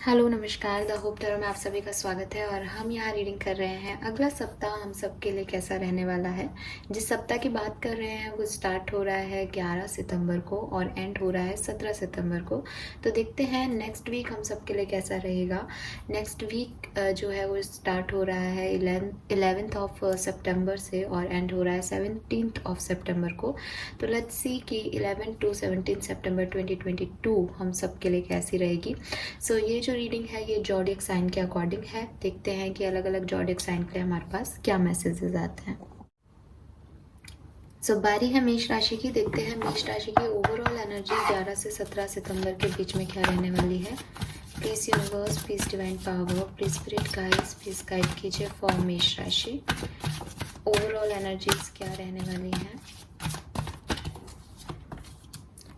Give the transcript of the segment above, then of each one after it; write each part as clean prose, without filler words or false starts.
Hello नमस्कार the hope tarot में आप सभी का स्वागत है और हम यहाँ रीडिंग कर रहे हैं अगला सप्ताह हम सब के लिए कैसा रहने वाला है। जिस सप्ताह की बात कर रहे हैं वो स्टार्ट हो रहा है 11 सितंबर को और एंड हो रहा है 17 सितंबर को। तो देखते हैं नेक्स्ट वीक हम सब के लिए कैसा रहेगा। नेक्स्ट वीक जो है वो स्टार्ट हो रहा है 11th ऑफ सितंबर से और एंड हो रहा है 17th ऑफ सितंबर को। तो लेट्स सी कि 11 to 17 सितंबर 2022 हम सब के लिए कैसी रहेगी। सो ये जो रीडिंग है ये जॉडियक साइन के अकॉर्डिंग है। देखते हैं कि अलग अलग जॉडियक साइन के लिए हमारे पास क्या मैसेजेस आते हैं। सो बारी है मेष राशि की। देखते हैं मेष राशि की ओवरऑल एनर्जी 11 से 17 सितंबर के बीच में क्या रहने वाली है। Please universe, please divine power, please spirit guides, please guide कीजिए फॉर मेष राशि। ओवरऑल एनर्जीज क्या रहने वाली है।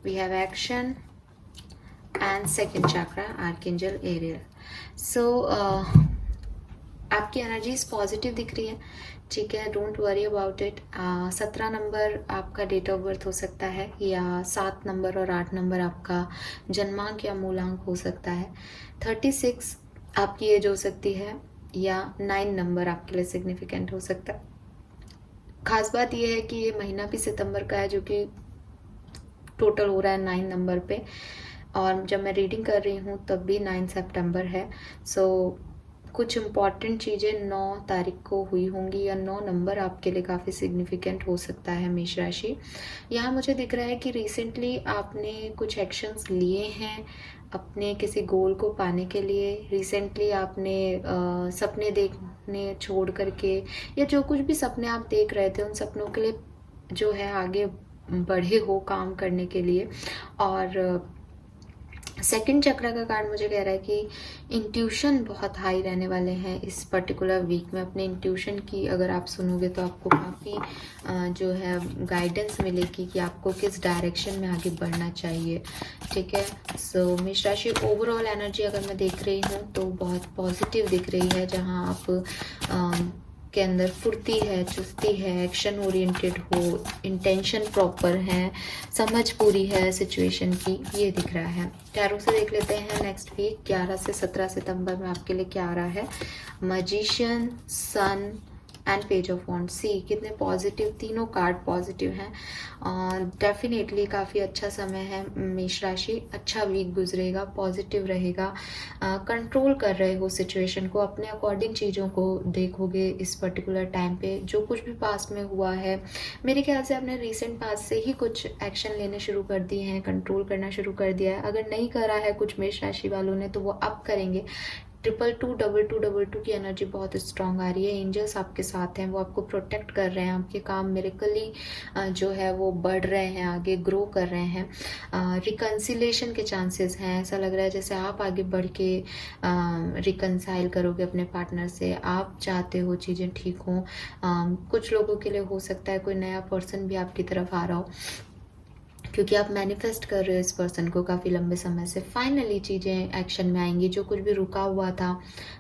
We have action and second chakra archangel Ariel. So आपकी एनर्जीज पॉजिटिव दिख रही है, ठीक है, don't worry about it. 17 number आपका डेट ऑफ बर्थ हो सकता है या 7 नंबर और 8 नंबर आपका जन्मांक या मूलांक हो सकता है। 36 आपकी एज हो सकती है या 9 नंबर आपके लिए सिग्निफिकेंट हो सकता है। खास बात यह है कि ये महीना भी सितंबर का है जो कि टोटल हो रहा है 9 नंबर पे, और जब मैं रीडिंग कर रही हूँ तब भी 9 सितंबर है। सो कुछ इम्पॉर्टेंट चीज़ें 9 तारीख को हुई होंगी या 9 नंबर आपके लिए काफ़ी सिग्निफिकेंट हो सकता है मेष राशि। यहाँ मुझे दिख रहा है कि रिसेंटली आपने कुछ एक्शंस लिए हैं अपने किसी गोल को पाने के लिए। रिसेंटली आपने सपने देखने छोड़ करके या जो कुछ भी सपने आप देख रहे थे उन सपनों के लिए जो है आगे बढ़े हो काम करने के लिए। और सेकंड चक्र का कार्ड मुझे कह रहा है कि इंट्यूशन बहुत हाई रहने वाले हैं इस पर्टिकुलर वीक में। अपने इंट्यूशन की अगर आप सुनोगे तो आपको काफ़ी जो है गाइडेंस मिलेगी कि आपको किस डायरेक्शन में आगे बढ़ना चाहिए, ठीक है। सो मेष राशि ओवरऑल एनर्जी अगर मैं देख रही हूँ तो बहुत पॉजिटिव दिख रही है, जहाँ आप के अंदर फुर्ती है, चुस्ती है, एक्शन ओरिएंटेड हो, इंटेंशन प्रॉपर है, समझ पूरी है सिचुएशन की, ये दिख रहा है। टैरो से देख लेते हैं नेक्स्ट वीक 11 से 17 सितंबर में आपके लिए क्या आ रहा है। Magician, sun and page of wands. See कितने पॉजिटिव, तीनों कार्ड पॉजिटिव हैं और डेफिनेटली काफ़ी अच्छा समय है मेष राशि। अच्छा वीक गुजरेगा, पॉजिटिव रहेगा, कंट्रोल कर रहे हो सिचुएशन को, अपने अकॉर्डिंग चीज़ों को देखोगे इस पर्टिकुलर टाइम पे। जो कुछ भी पास्ट में हुआ है मेरे ख्याल से आपने रिसेंट पास्ट से ही कुछ एक्शन लेने शुरू कर दिए हैं, कंट्रोल करना शुरू कर दिया है। अगर नहीं करा है कुछ मेष राशि वालों ने तो वो अब करेंगे। 222 की एनर्जी बहुत स्ट्रांग आ रही है। एंजल्स आपके साथ हैं, वो आपको प्रोटेक्ट कर रहे हैं, आपके काम मिरेकली जो है वो बढ़ रहे हैं, आगे ग्रो कर रहे हैं। रिकन्सिलेशन के चांसेस हैं। ऐसा लग रहा है जैसे आप आगे बढ़ के रिकन्साइल करोगे अपने पार्टनर से, आप चाहते हो चीज़ें ठीक हों। कुछ लोगों के लिए हो सकता है कोई नया पर्सन भी आपकी तरफ आ रहा हो, क्योंकि आप मैनिफेस्ट कर रहे हो इस पर्सन को काफ़ी लंबे समय से। फाइनली चीज़ें एक्शन में आएंगी, जो कुछ भी रुका हुआ था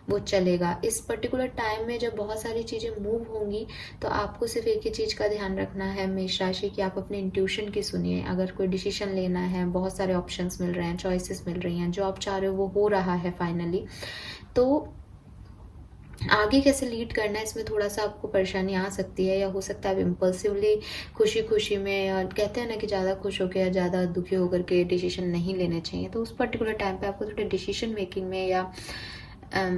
वो चलेगा। इस पर्टिकुलर टाइम में जब बहुत सारी चीज़ें मूव होंगी तो आपको सिर्फ एक ही चीज़ का ध्यान रखना है मेष राशि कि आप अपने इंट्यूशन की सुनिए। अगर कोई डिसीजन लेना है, बहुत सारे ऑप्शंस मिल रहे हैं, चॉइसेस मिल रही हैं, जो आप चाह रहे हो वो हो रहा है फाइनली, तो आगे कैसे लीड करना है इसमें थोड़ा सा आपको परेशानी आ सकती है, या हो सकता है आप इम्पल्सिवली खुशी खुशी में, और कहते हैं ना कि ज़्यादा खुश होकर या ज़्यादा दुखी होकर के डिसीजन नहीं लेने चाहिए। तो उस पर्टिकुलर टाइम पे आपको थोड़ा डिसीजन मेकिंग में या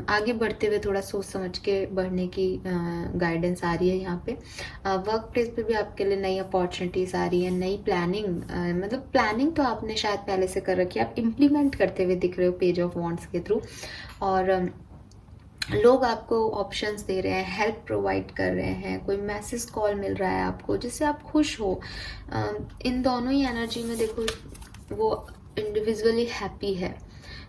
आगे बढ़ते हुए थोड़ा सोच समझ के बढ़ने की गाइडेंस आ रही है यहाँ पे। वर्क प्लेस पे भी आपके लिए नई अपॉर्चुनिटीज़ आ रही है, नई प्लानिंग, मतलब प्लानिंग तो आपने शायद पहले से कर रखी है, आप इम्प्लीमेंट करते हुए दिख रहे हो पेज ऑफ वॉन्ड्स के थ्रू। और लोग आपको ऑप्शंस दे रहे हैं, हेल्प प्रोवाइड कर रहे हैं, कोई मैसेज कॉल मिल रहा है आपको जिससे आप खुश हो। इन दोनों ही एनर्जी में देखो वो इंडिविजुअली हैप्पी है।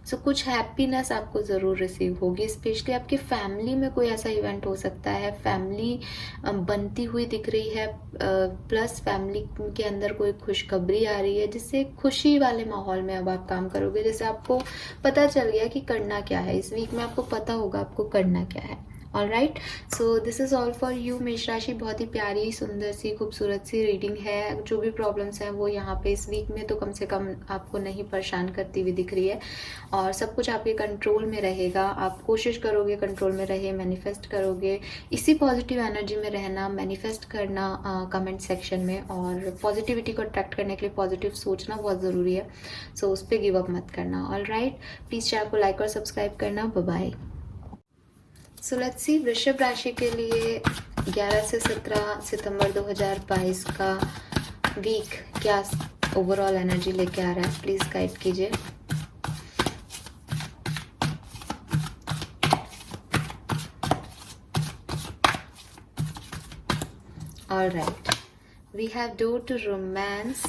सो कुछ हैप्पीनेस आपको ज़रूर रिसीव होगी। स्पेशली आपकी फैमिली में कोई ऐसा इवेंट हो सकता है, फैमिली बनती हुई दिख रही है, प्लस फैमिली के अंदर कोई खुशखबरी आ रही है जिससे खुशी वाले माहौल में अब आप काम करोगे। जैसे आपको पता चल गया कि करना क्या है इस वीक में, आपको पता होगा आपको करना क्या है। All right, so this is all for you मेष राशि। बहुत ही प्यारी, सुंदर सी, खूबसूरत सी रीडिंग है। जो भी प्रॉब्लम्स हैं वो यहाँ पे इस वीक में तो कम से कम आपको नहीं परेशान करती हुई दिख रही है, और सब कुछ आपके कंट्रोल में रहेगा। आप कोशिश करोगे कंट्रोल में रहे, मैनिफेस्ट करोगे, इसी पॉजिटिव एनर्जी में रहना, मैनिफेस्ट करना कमेंट सेक्शन में, और पॉजिटिविटी को अट्रैक्ट करने के लिए पॉजिटिव सोचना बहुत ज़रूरी है। सो उस पर गिव अप मत करना। ऑल राइट, प्लीज़ चैनल को लाइक और सब्सक्राइब करना। Bye bye. So let's see वृषभ राशि के लिए 11 से 17 सितंबर 2022 का वीक क्या ओवरऑल एनर्जी लेके आ रहा है, प्लीज गाइड कीजिए। All right, we have door to romance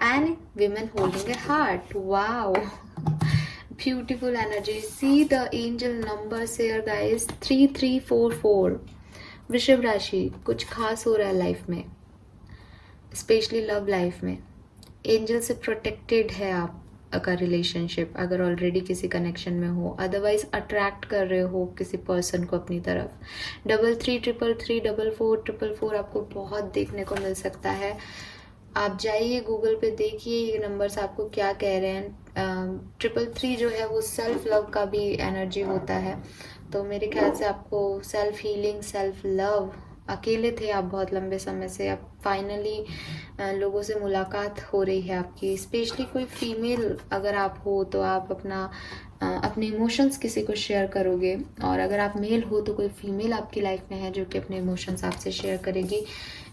and women holding a heart. Wow. Beautiful energy. See the angel numbers here guys, 3344. वृषभ राशि, कुछ खास हो रहा है लाइफ में, स्पेशली लव लाइफ में। एंजल से प्रोटेक्टेड है आप का रिलेशनशिप, अगर ऑलरेडी किसी कनेक्शन में हो, अदरवाइज अट्रैक्ट कर रहे हो किसी पर्सन को अपनी तरफ। 3333 4444 आपको बहुत देखने को मिल सकता है। आप जाइए गूगल पे, देखिए ये नंबर्स आपको क्या कह रहे हैं। 333 जो है वो सेल्फ लव का भी एनर्जी होता है, तो मेरे ख्याल से आपको सेल्फ हीलिंग, सेल्फ लव, अकेले थे आप बहुत लंबे समय से, अब फाइनली लोगों से मुलाकात हो रही है आपकी। स्पेशली कोई फीमेल अगर आप हो तो आप अपने इमोशंस किसी को शेयर करोगे, और अगर आप मेल हो तो कोई फीमेल आपकी लाइफ में है जो कि अपने इमोशंस आपसे शेयर करेगी।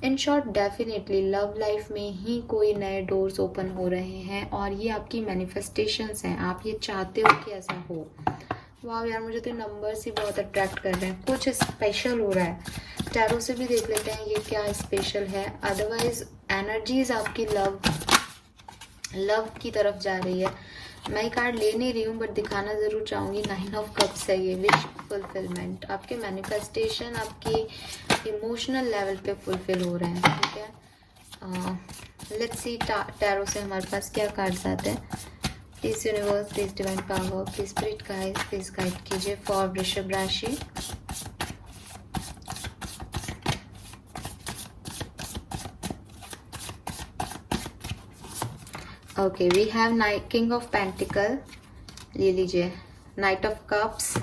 In short, definitely love life में ही कोई नए डोर्स ओपन हो रहे हैं, और ये आपकी मैनिफेस्टेशंस हैं। आप ये चाहते हो कि ऐसा हो। वाह यार, मुझे तो नंबर्स ही बहुत अट्रैक्ट कर रहे हैं, कुछ स्पेशल हो रहा है। टैरो से भी देख लेते हैं ये क्या स्पेशल है। अदरवाइज एनर्जीज आपकी लव की तरफ जा रही है। मैं ये कार्ड ले नहीं रही हूँ बट दिखाना ज़रूर चाहूँगी। 9 ऑफ कप्स है ये, विश फुलफिलमेंट। आपके मैनिफेस्टेशन आपकी इमोशनल लेवल पे फुलफिल हो रहे हैं, ठीक है। लेट्स सी टैरो से हमारे पास क्या कार्ड्स आते हैं। Please universe, please divine power, please spirit guide, please guide कीजिए फॉर वृषभ राशि। Okay, we have knight king of pentacle, ले लीजिए, knight of cups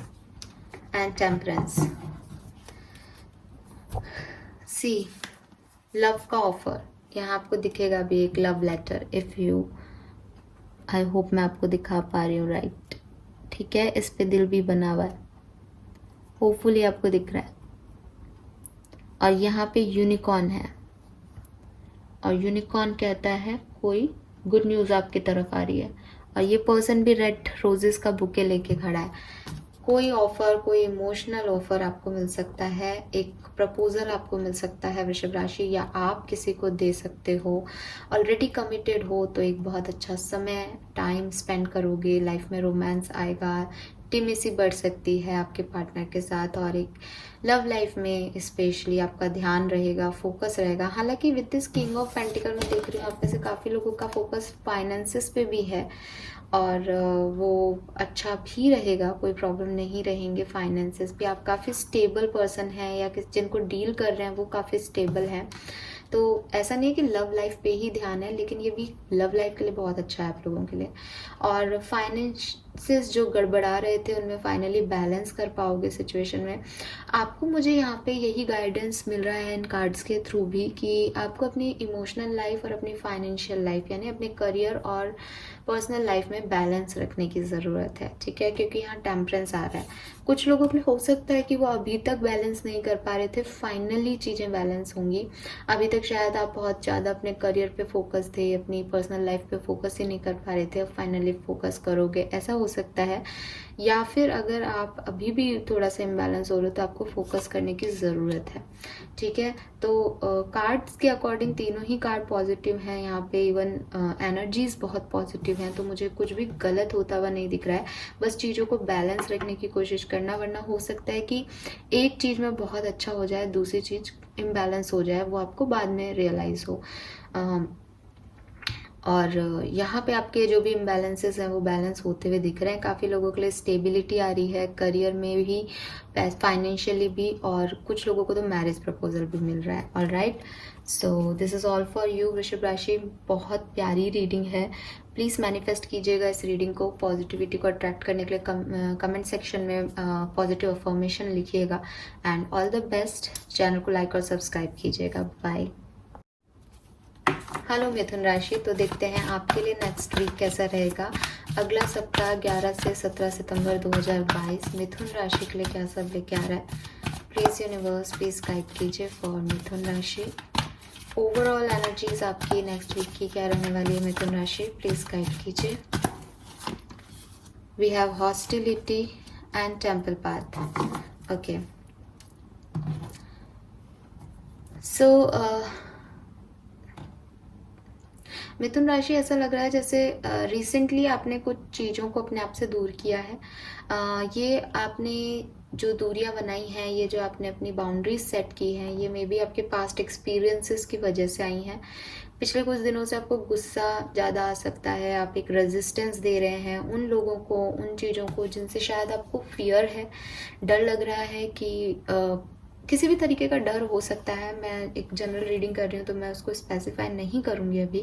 and temperance. See, love का ऑफर यहाँ आपको दिखेगा भी, एक love letter. If you, I hope मैं आपको दिखा पा रही हूँ, राइट, ठीक है। इस पे दिल भी बना हुआ है, होपफुली आपको दिख रहा है। और यहाँ पे यूनिकॉर्न है, और यूनिकॉर्न कहता है कोई गुड न्यूज़ आपकी तरफ आ रही है। और ये पर्सन भी रेड रोजेस का बुके लेके खड़ा है। कोई ऑफर, कोई इमोशनल ऑफर आपको मिल सकता है, एक प्रपोजल आपको मिल सकता है वृषभ राशि, या आप किसी को दे सकते हो। ऑलरेडी कमिटेड हो तो एक बहुत अच्छा समय, टाइम स्पेंड करोगे, लाइफ में रोमांस आएगा, इंटीमेसी बढ़ सकती है आपके पार्टनर के साथ, और एक लव लाइफ में स्पेशली आपका ध्यान रहेगा, फोकस रहेगा। हालांकि with this king of pentacle में देख रही हूँ आप में से काफ़ी लोगों का फोकस फाइनेंसेस पे भी है, और वो अच्छा भी रहेगा, कोई प्रॉब्लम नहीं रहेंगे फाइनेंसेस भी। आप काफ़ी स्टेबल पर्सन हैं, या जिनको डील कर रहे हैं वो काफ़ी स्टेबल हैं। तो ऐसा नहीं है कि लव लाइफ पे ही ध्यान है, लेकिन ये भी लव लाइफ के लिए बहुत अच्छा है आप लोगों के लिए। और फाइनेंसेस जो गड़बड़ा रहे थे उनमें फाइनली बैलेंस कर पाओगे सिचुएशन में। आपको, मुझे यहाँ पे यही गाइडेंस मिल रहा है इन कार्ड्स के थ्रू भी, कि आपको अपनी इमोशनल लाइफ और अपनी फाइनेंशियल लाइफ, यानी अपने करियर और पर्सनल लाइफ में बैलेंस रखने की ज़रूरत है, ठीक है। क्योंकि यहाँ टेम्परेंस आ रहा है। कुछ लोगों के लिए हो सकता है कि वो अभी तक बैलेंस नहीं कर पा रहे थे, फाइनली चीज़ें बैलेंस होंगी। अभी तक शायद आप बहुत ज़्यादा अपने करियर पे फोकस थे, अपनी पर्सनल लाइफ पे फोकस ही नहीं कर पा रहे थे, अब फाइनली फोकस करोगे, ऐसा हो सकता है। या फिर अगर आप अभी भी थोड़ा सा इम्बैलेंस हो रहे हो तो आपको फोकस करने की ज़रूरत है, ठीक है। तो कार्ड्स के अकॉर्डिंग तीनों ही कार्ड पॉजिटिव हैं यहाँ पे, इवन एनर्जीज बहुत पॉजिटिव हैं, तो मुझे कुछ भी गलत होता हुआ नहीं दिख रहा है। बस चीज़ों को बैलेंस रखने की कोशिश करना, वरना हो सकता है कि एक चीज़ में बहुत अच्छा हो जाए, दूसरी चीज़ इम्बैलेंस हो जाए, वो आपको बाद में रियलाइज़ हो। और यहाँ पे आपके जो भी इम्बैलेंसेस हैं वो बैलेंस होते हुए दिख रहे हैं। काफ़ी लोगों के लिए स्टेबिलिटी आ रही है, करियर में भी, फाइनेंशियली भी, और कुछ लोगों को तो मैरिज प्रपोजल भी मिल रहा है। All right, so this is all for you वृषभ राशि। बहुत प्यारी रीडिंग है, प्लीज़ मैनिफेस्ट कीजिएगा इस रीडिंग को। पॉजिटिविटी को अट्रैक्ट करने के लिए कमेंट सेक्शन में पॉजिटिव अफर्मेशन लिखिएगा। And all the best. Channel को लाइक और सब्सक्राइब कीजिएगा। बाय। हेलो मिथुन राशि, तो देखते हैं आपके लिए नेक्स्ट वीक कैसा रहेगा। अगला सप्ताह 11 से 17 सितंबर 2022 मिथुन राशि के लिए क्या सब लेके आ रहा है। प्लीज यूनिवर्स प्लीज गाइड कीजिए फॉर मिथुन राशि। ओवरऑल एनर्जीज आपकी नेक्स्ट वीक की क्या रहने वाली है मिथुन राशि, प्लीज गाइड कीजिए। We have hostility and temple path. Okay, so मिथुन राशि, ऐसा लग रहा है जैसे रिसेंटली आपने कुछ चीज़ों को अपने आप से दूर किया है। ये आपने जो दूरियां बनाई हैं, ये जो आपने अपनी बाउंड्रीज सेट की हैं, ये मे बी आपके पास्ट एक्सपीरियंसेस की वजह से आई हैं। पिछले कुछ दिनों से आपको गुस्सा ज़्यादा आ सकता है, आप एक रेजिस्टेंस दे रहे हैं उन लोगों को, उन चीज़ों को जिनसे शायद आपको फियर है, डर लग रहा है कि किसी भी तरीके का डर हो सकता है। मैं एक जनरल रीडिंग कर रही हूँ तो मैं उसको स्पेसिफाई नहीं करूँगी अभी,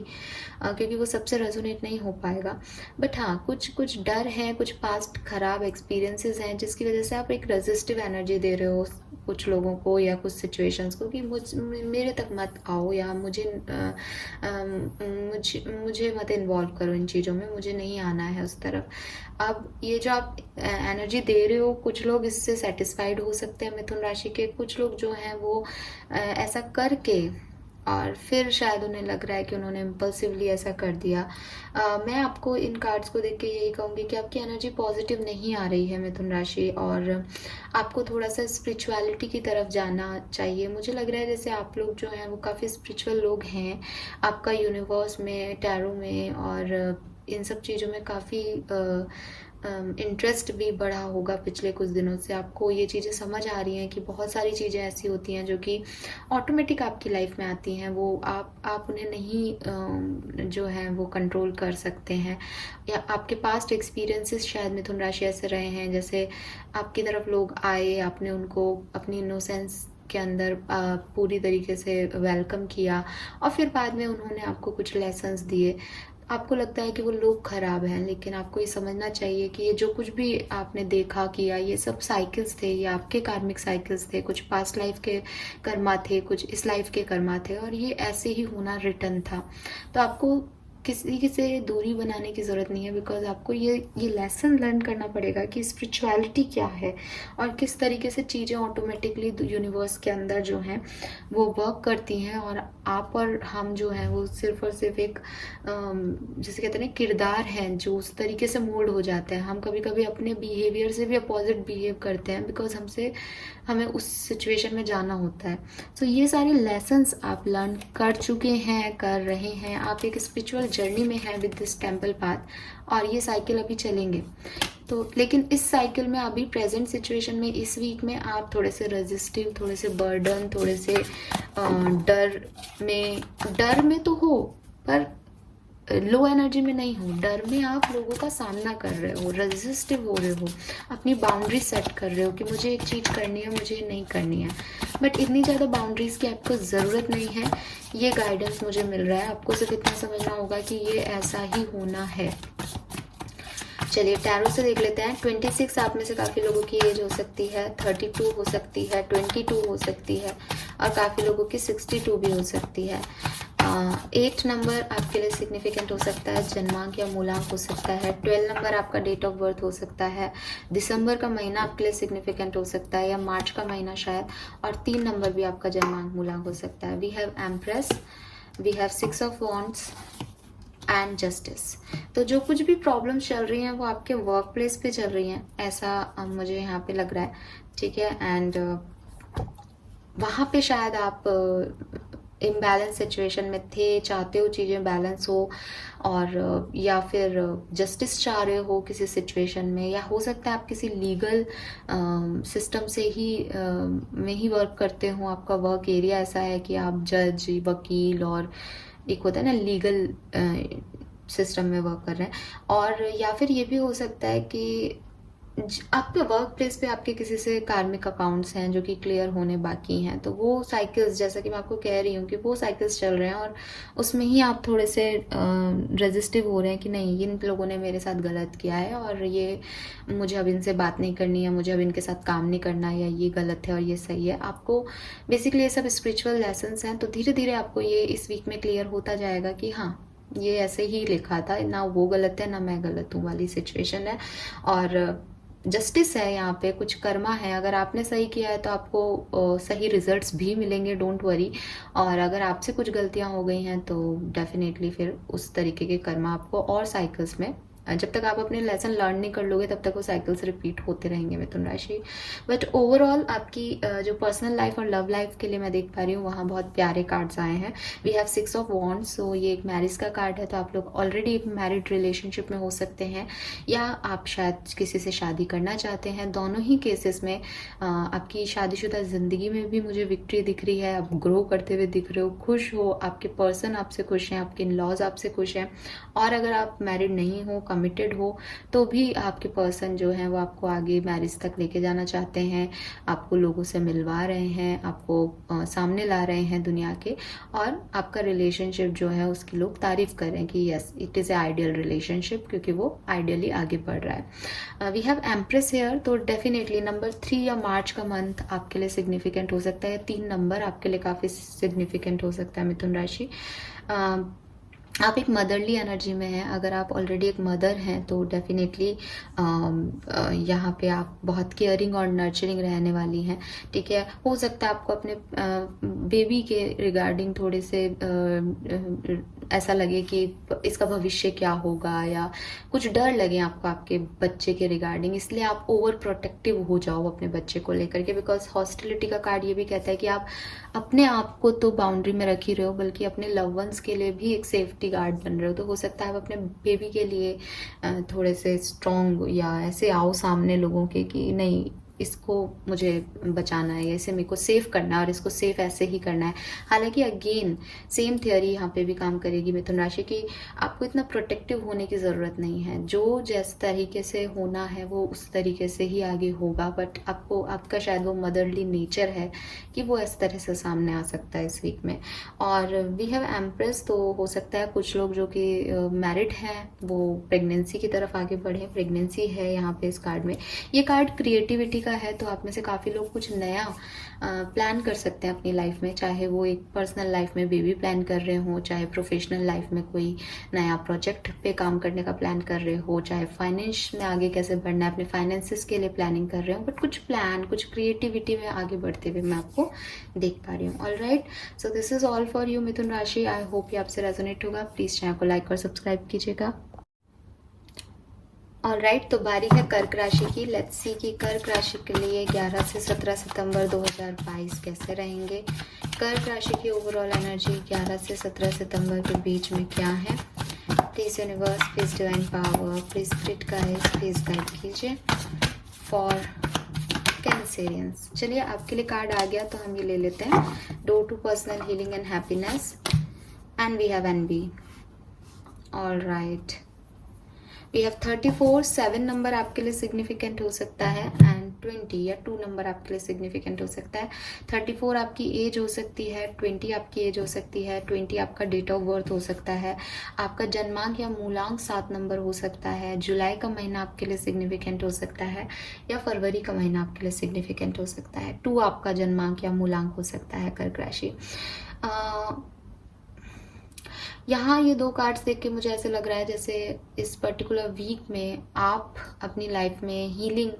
क्योंकि वो सबसे रेजोनेट नहीं हो पाएगा। बट हाँ, कुछ डर है, कुछ पास्ट खराब एक्सपीरियंसेस हैं जिसकी वजह से आप एक रेजिस्टिव एनर्जी दे रहे हो कुछ लोगों को या कुछ सिचुएशंस को कि मेरे तक मत आओ, या मुझे मत इन्वॉल्व करो इन चीज़ों में, मुझे नहीं आना है उस तरफ। अब ये जो आप एनर्जी दे रहे हो, कुछ लोग इससे सेटिस्फाइड हो सकते हैं मिथुन राशि के, कुछ लोग जो हैं वो ऐसा करके और फिर शायद उन्हें लग रहा है कि उन्होंने इम्पल्सिवली ऐसा कर दिया। मैं आपको इन कार्ड्स को देख के यही कहूँगी कि आपकी एनर्जी पॉजिटिव नहीं आ रही है मिथुन राशि, और आपको थोड़ा सा स्पिरिचुअलिटी की तरफ जाना चाहिए। मुझे लग रहा है जैसे आप लोग जो हैं वो काफ़ी स्पिरिचुअल लोग हैं, आपका यूनिवर्स में, टैरो में और इन सब चीज़ों में काफ़ी इंटरेस्ट भी बढ़ा होगा पिछले कुछ दिनों से। आपको ये चीज़ें समझ आ रही हैं कि बहुत सारी चीज़ें ऐसी होती हैं जो कि ऑटोमेटिक आपकी लाइफ में आती हैं, वो आप उन्हें नहीं जो है वो कंट्रोल कर सकते हैं। या आपके पास्ट एक्सपीरियंसेस शायद मिथुन राशि ऐसे रहे हैं जैसे आपकी तरफ लोग आए, आपने उनको अपनी इनोसेंस के अंदर पूरी तरीके से वेलकम किया, और फिर बाद में उन्होंने आपको कुछ लेसन्स दिए। आपको लगता है कि वो लोग खराब हैं, लेकिन आपको ये समझना चाहिए कि ये जो कुछ भी आपने देखा किया, ये सब साइकिल्स थे, ये आपके कार्मिक साइकिल्स थे। कुछ पास्ट लाइफ के कर्मा थे, कुछ इस लाइफ के कर्मा थे, और ये ऐसे ही होना रिटर्न था। तो आपको किसी से दूरी बनाने की ज़रूरत नहीं है, बिकॉज आपको ये लेसन लर्न करना पड़ेगा कि स्पिरिचुअलिटी क्या है और किस तरीके से चीज़ें ऑटोमेटिकली यूनिवर्स के अंदर जो हैं वो वर्क करती हैं, और आप और हम जो हैं वो सिर्फ और सिर्फ एक जैसे कहते हैं ना किरदार हैं जो उस तरीके से मोल्ड हो जाते हैं। हम कभी कभी अपने बिहेवियर से भी अपोजिट बिहेव करते हैं, बिकॉज हमें उस सिचुएशन में जाना होता है। सो ये सारे लेसन्स आप लर्न कर चुके हैं, कर रहे हैं, आप एक स्पिरिचुअल जर्नी में है विद दिस टेम्पल पाथ, और ये साइकिल अभी चलेंगे। तो लेकिन इस साइकिल में अभी प्रेजेंट सिचुएशन में इस वीक में आप थोड़े से रेजिस्टिव, थोड़े से बर्डन, थोड़े से डर में तो हो पर लो एनर्जी में नहीं हो। डर में आप लोगों का सामना कर रहे हो, रेजिस्टिव हो रहे हो, अपनी बाउंड्री सेट कर रहे हो कि मुझे एक चीज़ करनी है, मुझे नहीं करनी है। बट इतनी ज़्यादा बाउंड्रीज़ की आपको ज़रूरत नहीं है, ये गाइडेंस मुझे मिल रहा है। आपको सिर्फ इतना समझना होगा कि ये ऐसा ही होना है। चलिए टैरो से देख लेते हैं। 26 आप में से काफ़ी लोगों की एज हो सकती है, 32 हो सकती है, 22 हो सकती है, और काफ़ी लोगों की 62 भी हो सकती है। 8 नंबर आपके लिए सिग्निफिकेंट हो सकता है, जन्मांक या मूलांक हो सकता है। 12 नंबर आपका डेट ऑफ बर्थ हो सकता है। दिसंबर का महीना आपके लिए सिग्निफिकेंट हो सकता है, या मार्च का महीना शायद। और 3 नंबर भी आपका जन्मांक मूलांक हो सकता है। We have empress, we have 6 of wands and justice. तो जो कुछ भी प्रॉब्लम्स चल रही हैं वो आपके वर्क प्लेस पे चल रही हैं, ऐसा मुझे यहाँ पे लग रहा है, ठीक है। एंड वहाँ पे शायद आप इम्बैलेंस सिचुएशन में थे, चाहते हो चीज़ें बैलेंस हो, और या फिर जस्टिस चाह रहे हो किसी सिचुएशन में, या हो सकता है आप किसी लीगल सिस्टम से ही में ही वर्क करते हो। आपका वर्क एरिया ऐसा है कि आप जज, वकील और एक होता है ना लीगल सिस्टम में वर्क कर रहे हैं। और या फिर ये भी हो सकता है कि आपके वर्क प्लेस पे आपके किसी से कार्मिक अकाउंट्स हैं जो कि क्लियर होने बाकी हैं, तो वो साइकिल्स, जैसा कि मैं आपको कह रही हूँ कि वो साइकिल्स चल रहे हैं और उसमें ही आप थोड़े से रेजिस्टिव हो रहे हैं कि नहीं, इन लोगों ने मेरे साथ गलत किया है और ये मुझे अब इनसे बात नहीं करनी है, मुझे अब इनके साथ काम नहीं करना, या ये गलत है और ये सही है। आपको बेसिकली ये सब स्पिरिचुअल लेसन्स हैं, तो धीरे धीरे आपको ये इस वीक में क्लियर होता जाएगा कि हाँ, ये ऐसे ही लिखा था, ना वो गलत है ना मैं गलत हूँ वाली सिचुएशन है। और जस्टिस है यहाँ पे, कुछ कर्मा है। अगर आपने सही किया है तो आपको सही रिजल्ट्स भी मिलेंगे, डोंट वरी। और अगर आपसे कुछ गलतियाँ हो गई हैं तो डेफिनेटली फिर उस तरीके के कर्मा आपको और साइकिल्स में, जब तक आप अपने लेसन लर्न नहीं कर लोगे तब तक वो साइकिल्स रिपीट होते रहेंगे मिथुन राशि। बट ओवरऑल आपकी जो पर्सनल लाइफ और लव लाइफ के लिए मैं देख पा रही हूँ, वहाँ बहुत प्यारे कार्ड्स आए हैं। वी हैव 6 ऑफ वॉन्ड्स, सो ये एक मैरिज का कार्ड है, तो आप लोग ऑलरेडी एक मैरिड रिलेशनशिप में हो सकते हैं या आप शायद किसी से शादी करना चाहते हैं। दोनों ही केसेस में आपकी शादीशुदा ज़िंदगी में भी मुझे विक्ट्री दिख रही है, आप ग्रो करते हुए दिख रहे हो, खुश हो, आपके पर्सन आपसे खुश हैं, आपके इन लॉज आपसे खुश हैं। और अगर आप मैरिड नहीं हो, कमिटेड हो, तो भी आपके पर्सन जो हैं वो आपको आगे मैरिज तक लेके जाना चाहते हैं, आपको लोगों से मिलवा रहे हैं, आपको सामने ला रहे हैं दुनिया के, और आपका रिलेशनशिप जो है उसकी लोग तारीफ कर रहे हैं कि yes it is a ideal relationship, क्योंकि वो आइडियली आगे बढ़ रहा है। वी हैव एम्प्रेस हेयर, तो डेफिनेटली नंबर 3 या मार्च का मंथ आपके लिए सिग्निफिकेंट हो सकता है। 3 नंबर आपके लिए काफ़ी सिग्निफिकेंट हो सकता है मिथुन राशि। आप एक मदरली एनर्जी में हैं। अगर आप ऑलरेडी एक मदर हैं तो डेफिनेटली यहाँ पे आप बहुत केयरिंग और नर्चरिंग रहने वाली हैं, ठीक है। हो सकता है आपको अपने बेबी के रिगार्डिंग थोड़े से ऐसा लगे कि इसका भविष्य क्या होगा, या कुछ डर लगे आपको आपके बच्चे के रिगार्डिंग, इसलिए आप ओवर प्रोटेक्टिव हो जाओ अपने बच्चे को लेकर के। बिकॉज हॉस्टिलिटी का कार्ड ये भी कहता है कि आप अपने आप को तो बाउंड्री में रख ही रहे हो, बल्कि अपने लव वंस के लिए भी एक सेफ्टी गार्ड बन रहे हो। तो हो सकता है आप अपने बेबी के लिए थोड़े से स्ट्रॉन्ग या ऐसे आओ सामने लोगों के कि नहीं, इसको मुझे बचाना है, इसे मेरे को सेफ करना है और इसको सेफ ऐसे ही करना है। हालांकि अगेन सेम थियोरी यहाँ पे भी काम करेगी मिथुन राशि की, आपको इतना प्रोटेक्टिव होने की ज़रूरत नहीं है। जो जिस तरीके से होना है वो उस तरीके से ही आगे होगा, बट आपको आपका शायद वो मदरली नेचर है कि वो इस तरह से सामने आ सकता है इस वीक में। और वी हैव एम्प्रेस, तो हो सकता है कुछ लोग जो कि मैरिड हैं वो प्रेगनेंसी की तरफ आगे बढ़े। प्रेगनेंसी है यहाँ पे इस कार्ड में। ये कार्ड क्रिएटिविटी का है, तो आप में से काफ़ी लोग कुछ नया प्लान कर सकते हैं अपनी लाइफ में, चाहे वो एक पर्सनल लाइफ में बेबी प्लान कर रहे हो, चाहे प्रोफेशनल लाइफ में कोई नया प्रोजेक्ट पे काम करने का प्लान कर रहे हो, चाहे फाइनेंस में आगे कैसे बढ़ना है, अपने फाइनेंसिस के लिए प्लानिंग कर रहे हो। बट कुछ प्लान, कुछ क्रिएटिविटी में आगे बढ़ते हुए मैं आपको देख पा रही हूँ। All right, so this is all for you मिथुन राशि। आई होप ये आपसे रेजोनेट होगा। प्लीज़ चैनल को लाइक और सब्सक्राइब कीजिएगा। ऑल राइट, तो बारी है कर्क राशि की। लेट्स सी कि कर्क राशि के लिए 11 से 17 सितंबर 2022 कैसे रहेंगे। कर्क राशि की ओवरऑल एनर्जी 11 से 17 सितंबर के बीच में क्या है। Please universe, please divine power, please spirit guides, please guide कीजिए फॉर कैंसेरियंस। चलिए, आपके लिए कार्ड आ गया तो हम ये ले लेते हैं। Door to personal healing and happiness, and we have NB. All right, we have 34। 7 number आपके लिए सिग्निफिकेंट हो सकता है, एंड 20 या 2 नंबर आपके लिए सिग्निफिकेंट हो सकता है। 34 आपकी एज हो सकती है, 20 आपकी एज हो सकती है, 20 आपका डेट ऑफ बर्थ हो सकता है, आपका जन्मांक या मूलांक 7 नंबर हो सकता है, जुलाई का महीना आपके लिए सिग्निफिकेंट हो सकता है, या फरवरी का महीना आपके लिए सिग्निफिकेंट हो सकता है। 2 आपका जन्मांक या मूलांक हो सकता है कर्क राशि। यहाँ ये 2 कार्ड्स देख के मुझे ऐसे लग रहा है जैसे इस पर्टिकुलर वीक में आप अपनी लाइफ में हीलिंग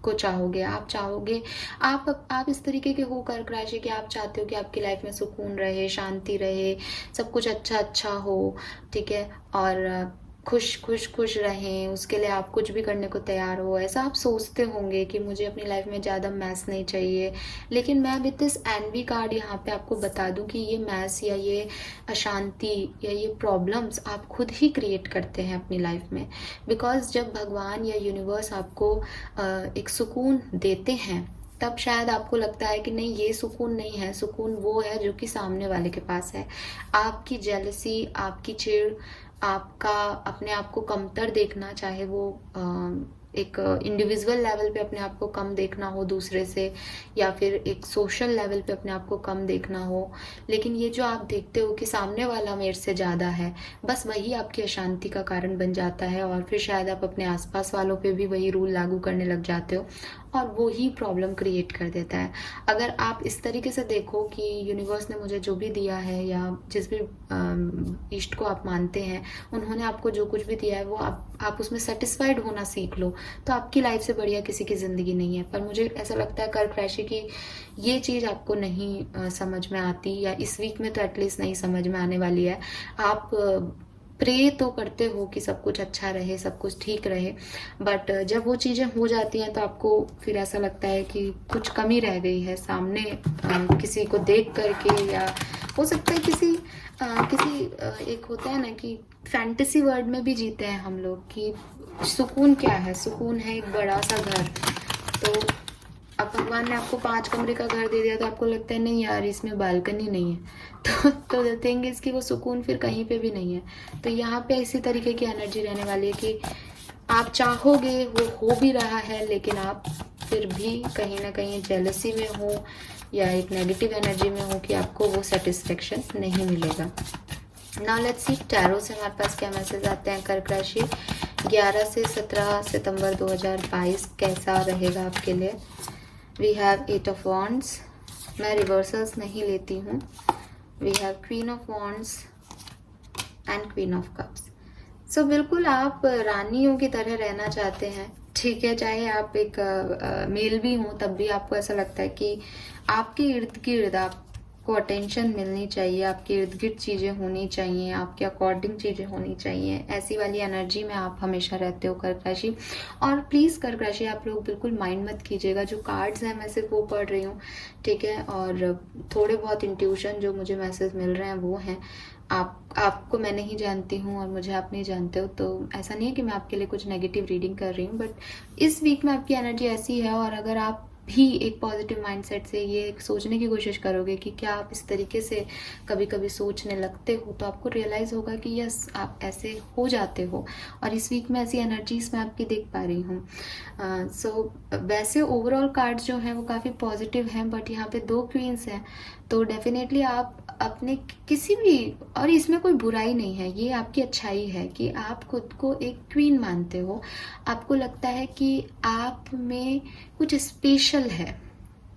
को चाहोगे। आप चाहोगे, आप इस तरीके के हो कर्क राशि कि आप चाहते हो कि आपकी लाइफ में सुकून रहे, शांति रहे, सब कुछ अच्छा हो, ठीक है, और खुश रहें, उसके लिए आप कुछ भी करने को तैयार हो। ऐसा आप सोचते होंगे कि मुझे अपनी लाइफ में ज़्यादा मैस नहीं चाहिए। लेकिन मैं विद दिस एनवी कार्ड यहाँ पे आपको बता दूँ कि ये मैस या ये अशांति या ये प्रॉब्लम्स आप खुद ही क्रिएट करते हैं अपनी लाइफ में। बिकॉज जब भगवान या यूनिवर्स आपको एक सुकून देते हैं तब शायद आपको लगता है कि नहीं, ये सुकून नहीं है, सुकून वो है जो कि सामने वाले के पास है। आपकी जेलसी, आपकी चिढ़, आपका अपने आप को कमतर देखना, चाहे वो एक इंडिविजुअल लेवल पे अपने आप को कम देखना हो दूसरे से, या फिर एक सोशल लेवल पे अपने आप को कम देखना हो, लेकिन ये जो आप देखते हो कि सामने वाला मेरे से ज़्यादा है, बस वही आपकी अशांति का कारण बन जाता है। और फिर शायद आप अपने आसपास वालों पे भी वही रूल लागू करने लग जाते हो और वो ही प्रॉब्लम क्रिएट कर देता है। अगर आप इस तरीके से देखो कि यूनिवर्स ने मुझे जो भी दिया है, या जिस भी इष्ट को आप मानते हैं, उन्होंने आपको जो कुछ भी दिया है वो आप उसमें सेटिस्फाइड होना सीख लो, तो आपकी लाइफ से बढ़िया किसी की ज़िंदगी नहीं है। पर मुझे ऐसा लगता है कर्क राशि की ये चीज़ आपको नहीं समझ में आती, या इस वीक में तो एटलीस्ट नहीं समझ में आने वाली है। आप प्रे तो करते हो कि सब कुछ अच्छा रहे, सब कुछ ठीक रहे, बट जब वो चीज़ें हो जाती हैं तो आपको फिर ऐसा लगता है कि कुछ कमी रह गई है सामने किसी को देख करके, या हो सकता है किसी एक होता है ना कि फैंटेसी वर्ल्ड में भी जीते हैं हम लोग कि सुकून क्या है, सुकून है एक बड़ा सा घर। तो अब भगवान ने आपको 5 कमरे का घर दे दिया तो आपको लगता है नहीं यार, इसमें बालकनी नहीं है, तो द थिंग इज कि वो सुकून फिर कहीं पे भी नहीं है। तो यहाँ पे इसी तरीके की एनर्जी रहने वाली है कि आप चाहोगे, वो हो भी रहा है, लेकिन आप फिर भी कहीं ना कहीं जेलसी में हो या एक नेगेटिव एनर्जी में हो कि आपको वो सेटिस्फेक्शन नहीं मिलेगा। नाउ लेट्स सी टैरो से हमारे पास क्या मैसेज आते हैं। कर्क राशि 11 से 17 सितंबर 2022 कैसा रहेगा आपके लिए। वी हैव 8 ऑफ वॉन्ड्स, मैं रिवर्सल्स नहीं लेती हूँ। We have queen of wands and queen of cups. So बिल्कुल आप रानियों की तरह रहना चाहते हैं, ठीक है, चाहे आप एक मेल भी हों तब भी आपको ऐसा लगता है कि आपके इर्द गिर्द आपको अटेंशन मिलनी चाहिए, आपके इर्द गिर्द चीज़ें होनी चाहिए, आपके अकॉर्डिंग चीज़ें होनी चाहिए। ऐसी वाली एनर्जी में आप हमेशा रहते हो कर्क राशि। और प्लीज़ कर्क राशि आप लोग बिल्कुल माइंड मत कीजिएगा, जो कार्ड्स हैं मैं सिर्फ वो पढ़ रही हूँ, ठीक है, और थोड़े बहुत इंट्यूशन जो मुझे मैसेज मिल रहे हैं वो हैं। आपको मैं नहीं जानती हूँ और मुझे आप नहीं जानते हो, तो ऐसा नहीं है कि मैं आपके लिए कुछ नेगेटिव रीडिंग कर रही हूँ, बट इस वीक में आपकी एनर्जी ऐसी है। और अगर आप भी एक पॉजिटिव माइंडसेट से ये सोचने की कोशिश करोगे कि क्या आप इस तरीके से कभी कभी सोचने लगते हो, तो आपको रियलाइज़ होगा कि यस, आप ऐसे हो जाते हो। और इस वीक में ऐसी एनर्जीज मैं आपकी देख पा रही हूँ। सो वैसे ओवरऑल कार्ड्स जो हैं वो काफ़ी पॉजिटिव हैं, बट यहाँ पे 2 क्वींस हैं, तो डेफिनेटली आप अपने किसी भी, और इसमें कोई बुराई नहीं है, ये आपकी अच्छाई है कि आप खुद को एक क्वीन मानते हो। आपको लगता है कि आप में कुछ स्पेशल है,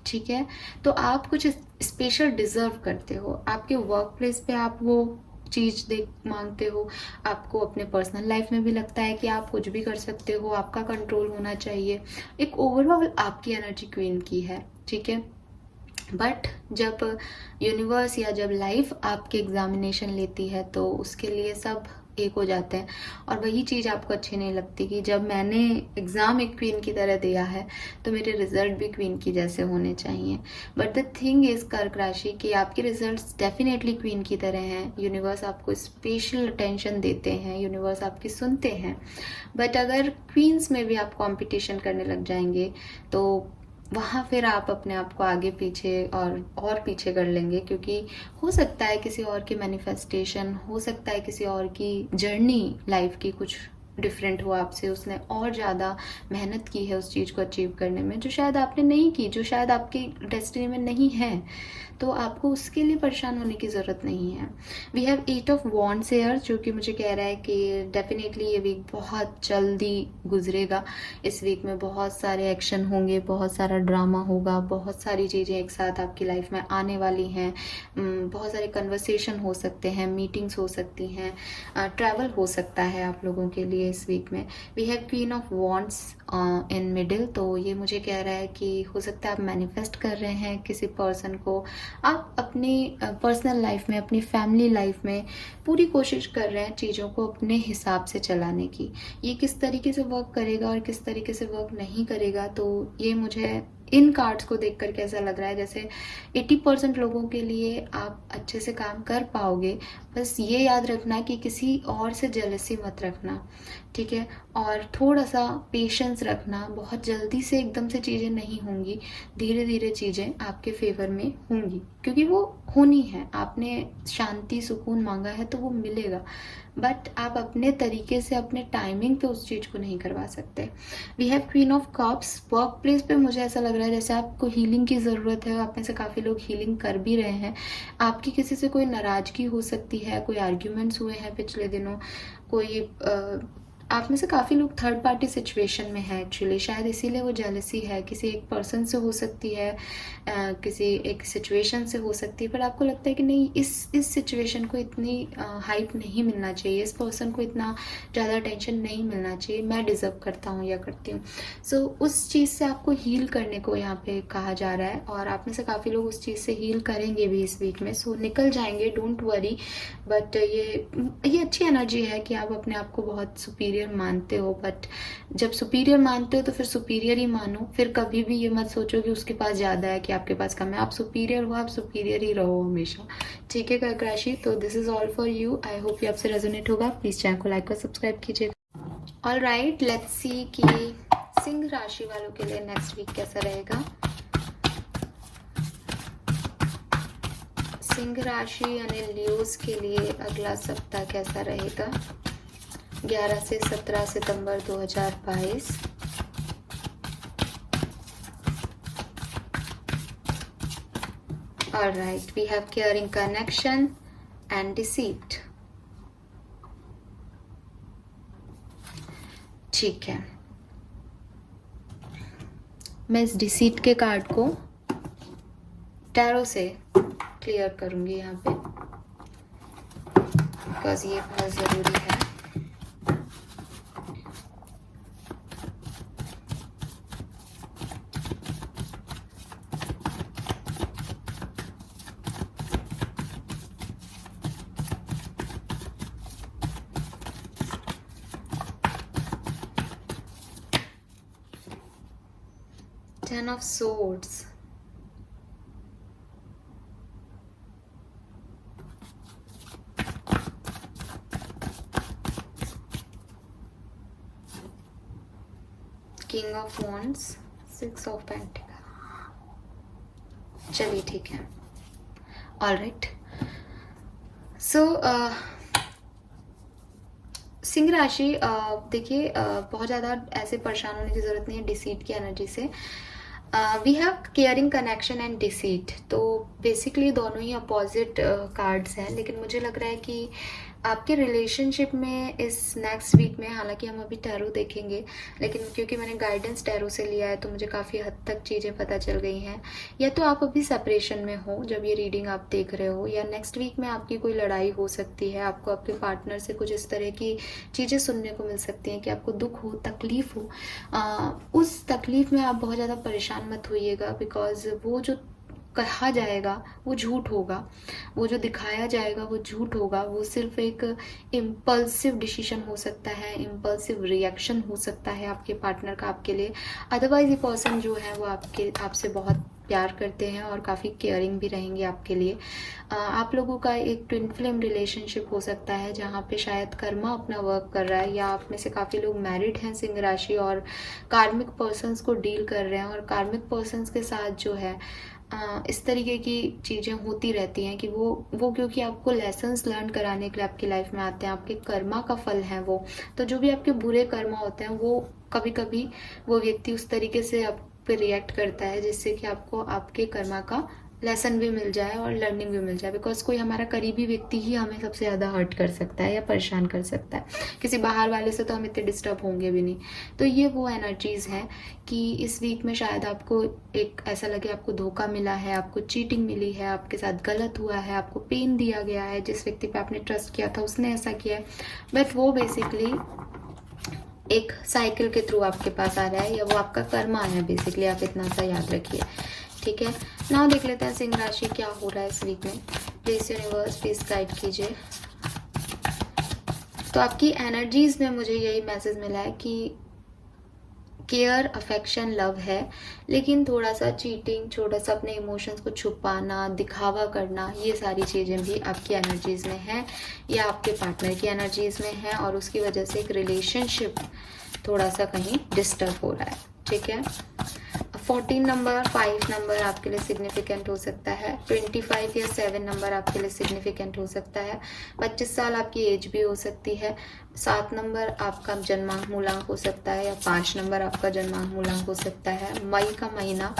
ठीक है, तो आप कुछ स्पेशल डिजर्व करते हो। आपके वर्क प्लेस पे आप वो चीज़ देख मांगते हो, आपको अपने पर्सनल लाइफ में भी लगता है कि आप कुछ भी कर सकते हो, आपका कंट्रोल होना चाहिए। एक ओवरऑल आपकी एनर्जी क्वीन की है, ठीक है। बट जब यूनिवर्स या जब लाइफ आपके एग्जामिनेशन लेती है तो उसके लिए सब एक हो जाते हैं, और वही चीज़ आपको अच्छी नहीं लगती कि जब मैंने एग्ज़ाम एक क्वीन की तरह दिया है तो मेरे रिजल्ट भी क्वीन की जैसे होने चाहिए। बट द थिंग इज़ कर्क राशि कि आपके रिजल्ट्स डेफिनेटली क्वीन की तरह हैं। यूनिवर्स आपको स्पेशल अटेंशन देते हैं, यूनिवर्स आपकी सुनते हैं। बट अगर क्वींस में भी आप कंपटीशन करने लग जाएंगे तो वहाँ फिर आप अपने आप को आगे पीछे और पीछे कर लेंगे, क्योंकि हो सकता है किसी और की मैनिफेस्टेशन, हो सकता है किसी और की जर्नी लाइफ की कुछ डिफरेंट हो आपसे, उसने और ज़्यादा मेहनत की है उस चीज़ को अचीव करने में जो शायद आपने नहीं की, जो शायद आपकी डेस्टिनी में नहीं है, तो आपको उसके लिए परेशान होने की ज़रूरत नहीं है। We have 8 of wands here, जो कि मुझे कह रहा है कि डेफिनेटली ये वीक बहुत जल्दी गुजरेगा। इस वीक में बहुत सारे एक्शन होंगे, बहुत सारा ड्रामा होगा, बहुत सारी चीज़ें एक साथ आपकी लाइफ में आने वाली हैं। बहुत सारे कन्वर्सेशन हो सकते हैं, मीटिंग्स हो सकती हैं, ट्रैवल हो सकता है आप लोगों के लिए इस वीक में। We have queen of wands in middle, तो ये मुझे कह रहा है कि हो सकता है आप मैनिफेस्ट कर रहे हैं किसी पर्सन को, आप अपनी पर्सनल लाइफ में, अपनी फैमिली लाइफ में पूरी कोशिश कर रहे हैं चीज़ों को अपने हिसाब से चलाने की। ये किस तरीके से वर्क करेगा और किस तरीके से वर्क नहीं करेगा, तो ये मुझे इन कार्ड्स को देख कर कैसा लग रहा है जैसे 80% लोगों के लिए आप अच्छे से काम कर पाओगे। बस ये याद रखना कि किसी और से जेलसी मत रखना, ठीक है। और थोड़ा सा पेशेंस रखना, बहुत जल्दी से एकदम से चीज़ें नहीं होंगी, धीरे धीरे चीज़ें आपके फेवर में होंगी, क्योंकि वो होनी है। आपने शांति सुकून मांगा है तो वो मिलेगा, बट आप अपने तरीके से अपने टाइमिंग पे उस चीज़ को नहीं करवा सकते। We have queen of cups. Work place पे मुझे ऐसा लग रहा है जैसे आपको हीलिंग की ज़रूरत है, आप में से काफ़ी लोग हीलिंग कर भी रहे हैं। आपकी किसी से कोई नाराज़गी हो सकती है, कोई आर्ग्यूमेंट्स हुए हैं पिछले दिनों, कोई आप में से काफ़ी लोग थर्ड पार्टी सिचुएशन में है एक्चुअली, शायद इसीलिए वो जेलसी है। किसी एक पर्सन से हो सकती है, किसी एक सिचुएशन से हो सकती है, पर आपको लगता है कि नहीं, इस सिचुएशन को इतनी हाइप नहीं मिलना चाहिए, इस पर्सन को इतना ज़्यादा टेंशन नहीं मिलना चाहिए, मैं डिज़र्व करता हूँ या करती हूँ। सो उस चीज़ से आपको हील करने को यहाँ पे कहा जा रहा है, और आप में से काफ़ी लोग उस चीज़ से हील करेंगे भी इस वीक में। सो निकल जाएंगे, डोंट वरी। बट ये अच्छी एनर्जी है कि आप अपने आप को बहुत सुपीरियर मानते हो, बट जब सुपीरियर मानते हो तो फिर सुपीरियर ही मानो। फिर कभी भी ये मत सोचो कि उसके पास ज़्यादा है कि आपके पास कम है। आप सुपीरियर हो, आप सुपीरियर ही रहो हमेशा, ठीक है कर्क राशि। तो this is all for you. I hope ये आपसे रेजोनेट होगा। प्लीज़ चैनल को लाइक और सब्सक्राइब कीजिएगा। ऑल राइट, लेट्स सी कि सिंह राशि वालों के लिए नेक्स्ट वीक कैसा रहेगा। सिंह राशि यानी लियोस के लिए अगला सप्ताह कैसा रहेगा, 11 से 17 सितंबर 2022। All right, we have caring connection and deceit. ठीक है, मैं इस डिसीट के कार्ड को टैरो से क्लियर करूंगी यहाँ पे, बिकॉज ये बहुत ज़रूरी है। Ten of Swords. King of Wands, Six of Pentacles. चलिए ठीक है, ऑल राइट। सो सिंह राशि, देखिए बहुत ज़्यादा ऐसे परेशान होने की ज़रूरत नहीं है डिसीट की एनर्जी से। We have caring connection and deceit, तो बेसिकली दोनों ही अपोजिट कार्ड्स हैं, लेकिन मुझे लग रहा है कि आपके रिलेशनशिप में इस नेक्स्ट वीक में, हालांकि हम अभी टैरो देखेंगे, लेकिन क्योंकि मैंने गाइडेंस टैरो से लिया है तो मुझे काफ़ी हद तक चीज़ें पता चल गई हैं। या तो आप अभी सेपरेशन में हो जब ये रीडिंग आप देख रहे हो, या नेक्स्ट वीक में आपकी कोई लड़ाई हो सकती है, आपको आपके पार्टनर से कुछ इस तरह की चीज़ें सुनने को मिल सकती हैं कि आपको दुख हो, तकलीफ हो। उस तकलीफ में आप बहुत ज़्यादा परेशान मत होइएगा, बिकॉज वो जो कहा जाएगा वो झूठ होगा, वो जो दिखाया जाएगा वो झूठ होगा, वो सिर्फ एक इम्पल्सिव डिसीजन हो सकता है, इम्पल्सिव रिएक्शन हो सकता है आपके पार्टनर का आपके लिए। अदरवाइज ये पर्सन जो है वो आपसे बहुत प्यार करते हैं और काफ़ी केयरिंग भी रहेंगे आपके लिए। आप लोगों का एक ट्विन फ्लेम रिलेशनशिप हो सकता है जहाँ पे शायद कर्मा अपना वर्क कर रहा है, या आप में से काफ़ी लोग मैरिड हैं सिंह राशि और कार्मिक पर्सन्स को डील कर रहे हैं, और कार्मिक पर्सन्स के साथ जो है इस तरीके की चीज़ें होती रहती हैं कि वो क्योंकि आपको लेसन्स लर्न कराने के लिए आपकी लाइफ में आते हैं, आपके कर्मा का फल है वो। तो जो भी आपके बुरे कर्मा होते हैं वो कभी कभी वो व्यक्ति उस तरीके से आप पे रिएक्ट करता है जिससे कि आपको आपके कर्मा का लेसन भी मिल जाए और लर्निंग भी मिल जाए, बिकॉज कोई हमारा करीबी व्यक्ति ही हमें सबसे ज़्यादा हर्ट कर सकता है या परेशान कर सकता है, किसी बाहर वाले से तो हम इतने डिस्टर्ब होंगे भी नहीं। तो ये वो एनर्जीज़ हैं कि इस वीक में शायद आपको एक ऐसा लगे आपको धोखा मिला है, आपको चीटिंग मिली है, आपके साथ गलत हुआ है, आपको पेन दिया गया है, जिस व्यक्ति पे आपने ट्रस्ट किया था उसने ऐसा किया है, बट वो बेसिकली एक साइकिल के थ्रू आपके पास आ रहा है, या वो आपका कर्मा है बेसिकली, आप इतना सा याद रखिए, ठीक है। नाउ देख लेते हैं सिंह राशि क्या हो रहा है इस वीक में। प्लीज यूनिवर्स प्लीज गाइड कीजिए। तो आपकी एनर्जीज में मुझे यही मैसेज मिला है कि केयर, अफेक्शन, लव है, लेकिन थोड़ा सा चीटिंग, थोड़ा सा अपने इमोशंस को छुपाना, दिखावा करना, ये सारी चीज़ें भी आपकी एनर्जीज़ में हैं या आपके पार्टनर की एनर्जीज़ में हैं, और उसकी वजह से एक रिलेशनशिप थोड़ा सा कहीं डिस्टर्ब हो रहा है, ठीक है। 14 नंबर, 5 नंबर आपके लिए सिग्निफिकेंट हो सकता है। 25 या 7 नंबर आपके लिए सिग्निफिकेंट हो सकता है। 25 साल आपकी एज भी हो सकती है। 7 नंबर आपका जन्मांक मूलांक हो सकता है, या 5 नंबर आपका जन्मांक मूलांक हो सकता है। मई का महीना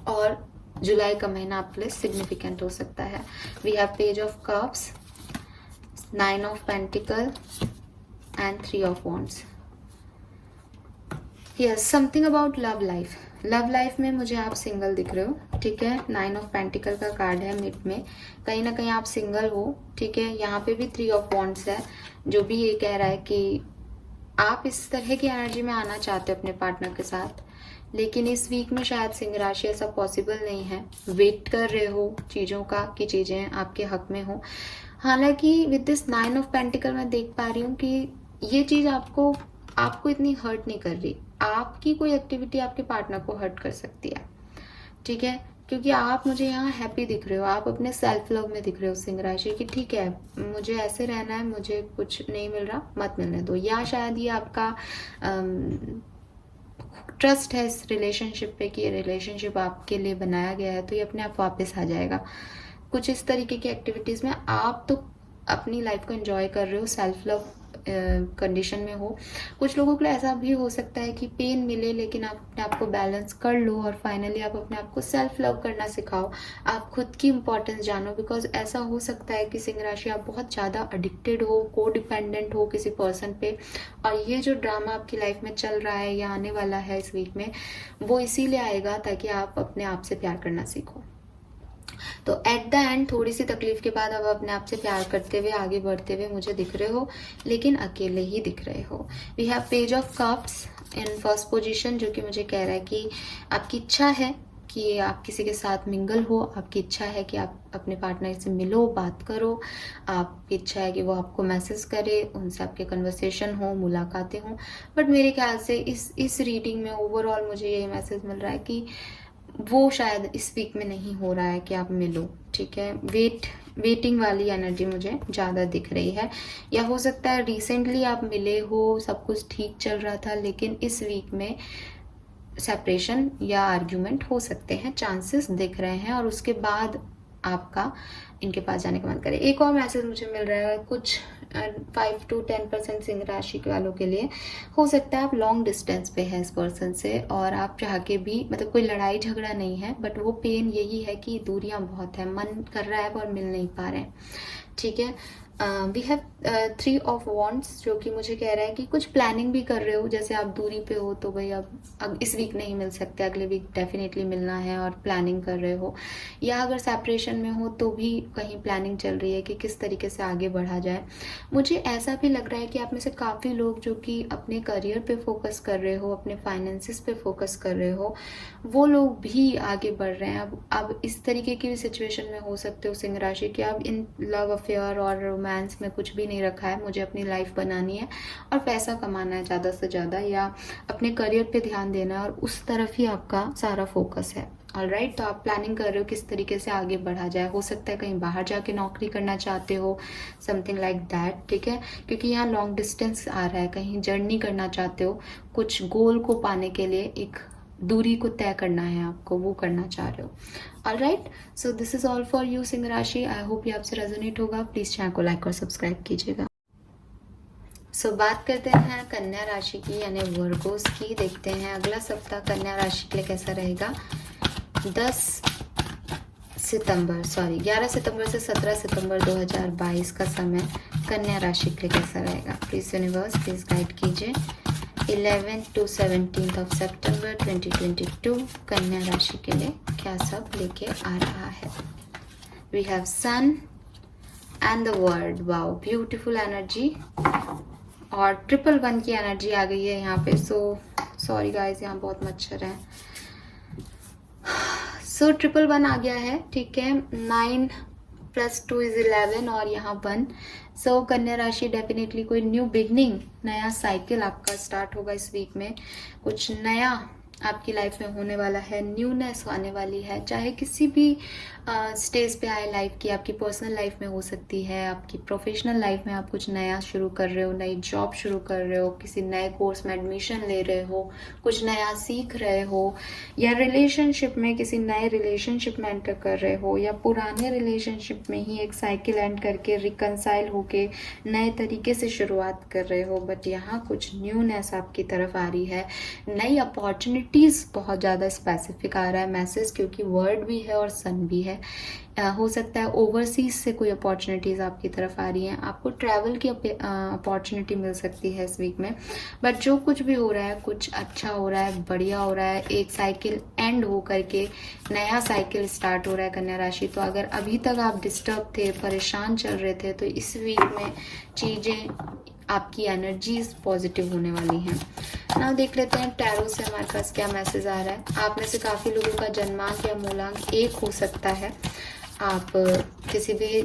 और जुलाई का महीना आपके लिए सिग्निफिकेंट हो सकता है। We have page of cups, 9 of pentacle and 3 of wands. Yes, something about love life. Love life में मुझे आप सिंगल दिख रहे हो, ठीक है। 9 ऑफ पेंटिकल का कार्ड है मिड में, कहीं ना कहीं आप सिंगल हो, ठीक है। यहाँ पे भी 3 ऑफ वॉन्ड्स है, जो भी ये कह रहा है कि आप इस तरह की एनर्जी में आना चाहते हो अपने पार्टनर के साथ, लेकिन इस वीक में शायद सिंह राशि ऐसा पॉसिबल नहीं है। वेट कर रहे हो चीज़ों का कि चीज़ें आपके हक में हो। हालांकि विद दिस 9 ऑफ पेंटिकल मैं देख पा रही हूँ कि ये चीज़ आपको इतनी हर्ट नहीं कर रही। आपकी कोई एक्टिविटी आपके पार्टनर को हर्ट कर सकती है, ठीक है, क्योंकि आप मुझे यहाँ हैप्पी दिख रहे हो, आप अपने सेल्फ लव में दिख रहे हो सिंह राशि की, ठीक है, मुझे ऐसे रहना है, मुझे कुछ नहीं मिल रहा, मत मिलने दो। या शायद ये आपका ट्रस्ट है इस रिलेशनशिप पे कि ये रिलेशनशिप आपके लिए बनाया गया है, तो ये अपने आप वापस आ जाएगा। कुछ इस तरीके की एक्टिविटीज़ में आप तो अपनी लाइफ को एंजॉय कर रहे हो, सेल्फ लव कंडीशन में हो। कुछ लोगों के लिए ऐसा भी हो सकता है कि पेन मिले, लेकिन आप अपने आप को बैलेंस कर लो और फाइनली आप अपने आप को सेल्फ लव करना सिखाओ। आप खुद की इंपॉर्टेंस जानो, बिकॉज ऐसा हो सकता है कि सिंह राशि आप बहुत ज़्यादा एडिक्टेड हो, को डिपेंडेंट हो किसी पर्सन पे, और ये जो ड्रामा आपकी लाइफ में चल रहा है या आने वाला है इस वीक में, वो इसीलिए आएगा ताकि आप अपने आप से प्यार करना सीखो। तो एट द एंड थोड़ी सी तकलीफ के बाद अब अपने आप से प्यार करते हुए आगे बढ़ते हुए मुझे दिख रहे हो, लेकिन अकेले ही दिख रहे हो। We have page of cups in first position, जो कि मुझे कह रहा है कि आपकी इच्छा है कि आप किसी के साथ मिंगल हो, आपकी इच्छा है कि आप अपने पार्टनर से मिलो, बात करो, आपकी इच्छा है कि वो आपको मैसेज करे, उनसे आपके कन्वर्सेशन हो, मुलाकातें हों। बट मेरे ख्याल से इस रीडिंग में ओवरऑल मुझे यही मैसेज मिल रहा है कि वो शायद इस वीक में नहीं हो रहा है कि आप मिलो, ठीक है। वेटिंग वाली एनर्जी मुझे ज़्यादा दिख रही है, या हो सकता है रिसेंटली आप मिले हो, सब कुछ ठीक चल रहा था, लेकिन इस वीक में सेपरेशन या आर्ग्यूमेंट हो सकते हैं, चांसेस दिख रहे हैं, और उसके बाद आपका इनके पास जाने का मन करे। एक और मैसेज मुझे मिल रहा है, कुछ 5 to 10% सिंह राशि वालों के लिए हो सकता है आप लॉन्ग डिस्टेंस पे है इस पर्सन से, और आप चाह के भी, मतलब कोई लड़ाई झगड़ा नहीं है, बट वो पेन यही है कि दूरियां बहुत है, मन कर रहा है पर मिल नहीं पा रहे हैं, ठीक है। वी हैव 3 ऑफ वॉन्ड्स, जो कि मुझे कह रहा है कि कुछ प्लानिंग भी कर रहे हो, जैसे आप दूरी पे हो तो भाई अब इस वीक नहीं मिल सकते, अगले वीक डेफिनेटली मिलना है और प्लानिंग कर रहे हो, या अगर सेपरेशन में हो तो भी कहीं प्लानिंग चल रही है कि किस तरीके से आगे बढ़ा जाए। मुझे ऐसा भी लग रहा है कि आप में से काफ़ी लोग जो कि अपने करियर पे फोकस कर रहे हो, अपने फाइनेंसिस पे फोकस कर रहे हो, वो लोग भी आगे बढ़ रहे हैं। अब इस तरीके की भी सिचुएशन में हो सकते हो सिंह राशि कि अब इन लव अफेयर और रोमांस में कुछ भी नहीं रखा है, मुझे अपनी लाइफ बनानी है और पैसा कमाना है ज़्यादा से ज़्यादा, या अपने करियर पे ध्यान देना है, और उस तरफ ही आपका सारा फोकस है। ऑलराइट, तो आप प्लानिंग कर रहे हो किस तरीके से आगे बढ़ा जाए। हो सकता है कहीं बाहर जाके नौकरी करना चाहते हो, समथिंग लाइक दैट, ठीक है, क्योंकि यहाँ लॉन्ग डिस्टेंस आ रहा है, कहीं जर्नी करना चाहते हो, कुछ गोल को पाने के लिए एक दूरी को तय करना है आपको, वो करना चाह रहे हो। Alright, so this is all for you Singh राशि। आई होप ये आपसे रेजोनेट होगा। प्लीज चैनल को लाइक और सब्सक्राइब कीजिएगा। सो बात करते हैं कन्या राशि की, यानी वर्गोस की। देखते हैं अगला सप्ताह कन्या राशि के लिए कैसा रहेगा। 11 सितंबर से 17 सितंबर 2022 का समय कन्या राशि के लिए कैसा रहेगा। प्लीज यूनिवर्स प्लीज गाइड कीजिए। 11 to 17 ऑफ सितंबर 2022 कन्या राशि के लिए क्या सब लेके आ रहा है। We have sun and the world. Wow, beautiful energy, और 111 की एनर्जी आ गई है यहाँ पे। सो सॉरी गाइस, यहाँ बहुत मच्छर है। सो 111 आ गया है, ठीक है। 9 +2 इज 11 और यहाँ 1। सो कन्या राशि डेफिनेटली कोई न्यू बिगनिंग, नया साइकिल आपका स्टार्ट होगा इस वीक में। कुछ नया आपकी लाइफ में होने वाला है, न्यूनेस आने वाली है, चाहे किसी भी स्टेज पे आए लाइफ की। आपकी पर्सनल लाइफ में हो सकती है, आपकी प्रोफेशनल लाइफ में आप कुछ नया शुरू कर रहे हो, नई जॉब शुरू कर रहे हो, किसी नए कोर्स में एडमिशन ले रहे हो, कुछ नया सीख रहे हो, या रिलेशनशिप में किसी नए रिलेशनशिप में एंटर कर रहे हो, या पुराने रिलेशनशिप में ही एक साइकिल एंड करके रिकनसाइल होके नए तरीके से शुरुआत कर रहे हो। बट यहाँ कुछ न्यूनेस आपकी तरफ आ रही है, नई अपॉर्चुनिटीज़ बहुत ज़्यादा स्पेसिफिक आ रहा है मैसेज, क्योंकि वर्ड भी है और सन भी है। हो सकता है ओवरसीज से कोई अपॉर्चुनिटीज़ आपकी तरफ आ रही हैं, आपको ट्रैवल की अपॉर्चुनिटी मिल सकती है इस वीक में। बट जो कुछ भी हो रहा है कुछ अच्छा हो रहा है, बढ़िया हो रहा है। एक साइकिल एंड हो करके नया साइकिल स्टार्ट हो रहा है कन्या राशि। तो अगर अभी तक आप डिस्टर्ब थे, परेशान चल रहे थे, तो इस वीक में चीज़ें, आपकी एनर्जीज पॉजिटिव होने वाली हैं। नाउ देख लेते हैं टैरो से हमारे पास क्या मैसेज आ रहा है। आप में से काफ़ी लोगों का जन्मांक या मूलांक 1 हो सकता है। आप किसी भी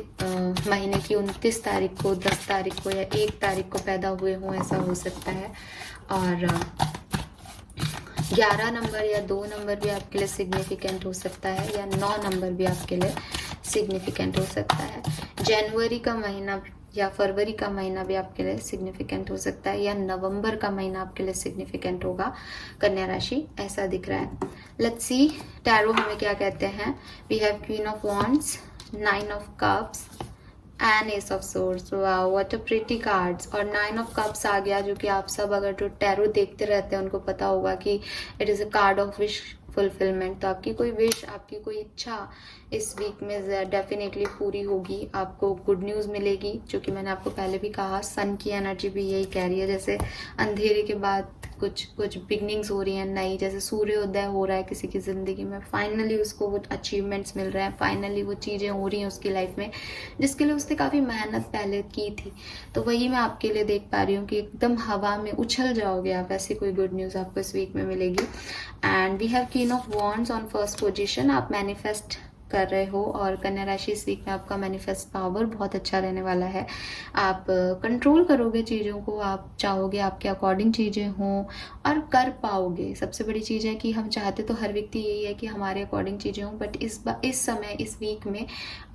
महीने की 29 तारीख को, 10 तारीख को या 1 तारीख को पैदा हुए हों, ऐसा हो सकता है। और 11 नंबर या 2 नंबर भी आपके लिए सिग्निफिकेंट हो सकता है, या 9 नंबर भी आपके लिए सिग्निफिकेंट हो सकता है। जनवरी का महीना या फरवरी का महीना भी आपके लिए सिग्निफिकेंट हो सकता है, या नवंबर का महीना आपके लिए सिग्निफिकेंट होगा कन्या राशि, ऐसा दिख रहा है। लेट्स सी टैरो हमें क्या कहते हैं। We have queen of wands, 9 of cups and ace of swords. Wow, what a pretty cards. और 9 ऑफ कप्स आ गया, जो कि आप सब अगर जो टैरो देखते रहते हैं उनको पता होगा कि it is a card of wish fulfilment. तो आपकी कोई विश, आपकी कोई इच्छा इस वीक में डेफिनेटली पूरी होगी, आपको गुड न्यूज़ मिलेगी। जो कि मैंने आपको पहले भी कहा, सन की एनर्जी भी यही कह रही है, जैसे अंधेरे के बाद कुछ बिगनिंग्स हो रही हैं नई, जैसे सूर्योदय हो रहा है किसी की ज़िंदगी में, फाइनली उसको वो अचीवमेंट्स मिल रहे हैं, फाइनली वो चीज़ें हो रही हैं उसकी लाइफ में जिसके लिए उसने काफ़ी मेहनत पहले की थी। तो वही मैं आपके लिए देख पा रही हूँ कि एकदम हवा में उछल जाओगे आप, ऐसी कोई गुड न्यूज़ आपको इस वीक में मिलेगी। And we have queen of wands on first position. आप मैनिफेस्ट कर रहे हो, और कन्या राशि इस वीक में आपका मैनिफेस्ट पावर बहुत अच्छा रहने वाला है। आप कंट्रोल करोगे चीज़ों को, आप चाहोगे आपके अकॉर्डिंग चीज़ें हों और कर पाओगे। सबसे बड़ी चीज़ है कि हम चाहते तो हर व्यक्ति यही है कि हमारे अकॉर्डिंग चीज़ें हों, बट इस समय इस वीक में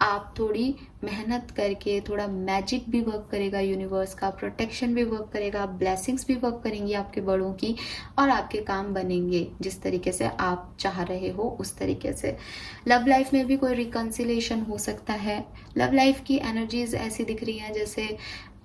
आप थोड़ी मेहनत करके, थोड़ा मैजिक भी वर्क करेगा यूनिवर्स का, प्रोटेक्शन भी वर्क करेगा, ब्लेसिंग्स भी वर्क करेंगी आपके बड़ों की, और आपके काम बनेंगे जिस तरीके से आप चाह रहे हो उस तरीके से। लव लाइफ में भी कोई रिकन्सिलेशन हो सकता है। लव लाइफ की एनर्जीज ऐसी दिख रही हैं जैसे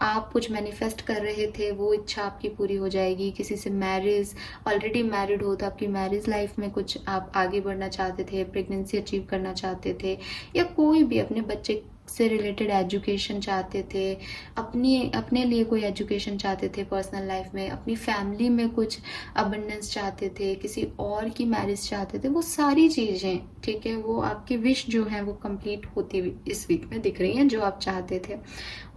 आप कुछ मैनिफेस्ट कर रहे थे, वो इच्छा आपकी पूरी हो जाएगी। किसी से मैरिज, ऑलरेडी मैरिड हो तो आपकी मैरिज लाइफ में कुछ आप आगे बढ़ना चाहते थे, प्रेगनेंसी अचीव करना चाहते थे, या कोई भी अपने बच्चे से रिलेटेड एजुकेशन चाहते थे, अपने लिए कोई एजुकेशन चाहते थे पर्सनल लाइफ में, अपनी फैमिली में कुछ अबंडेंस चाहते थे, किसी और की मैरिज चाहते थे, वो सारी चीज़ें, ठीक है, वो आपकी विश जो है वो कंप्लीट होती हुई इस वीक में दिख रही हैं जो आप चाहते थे।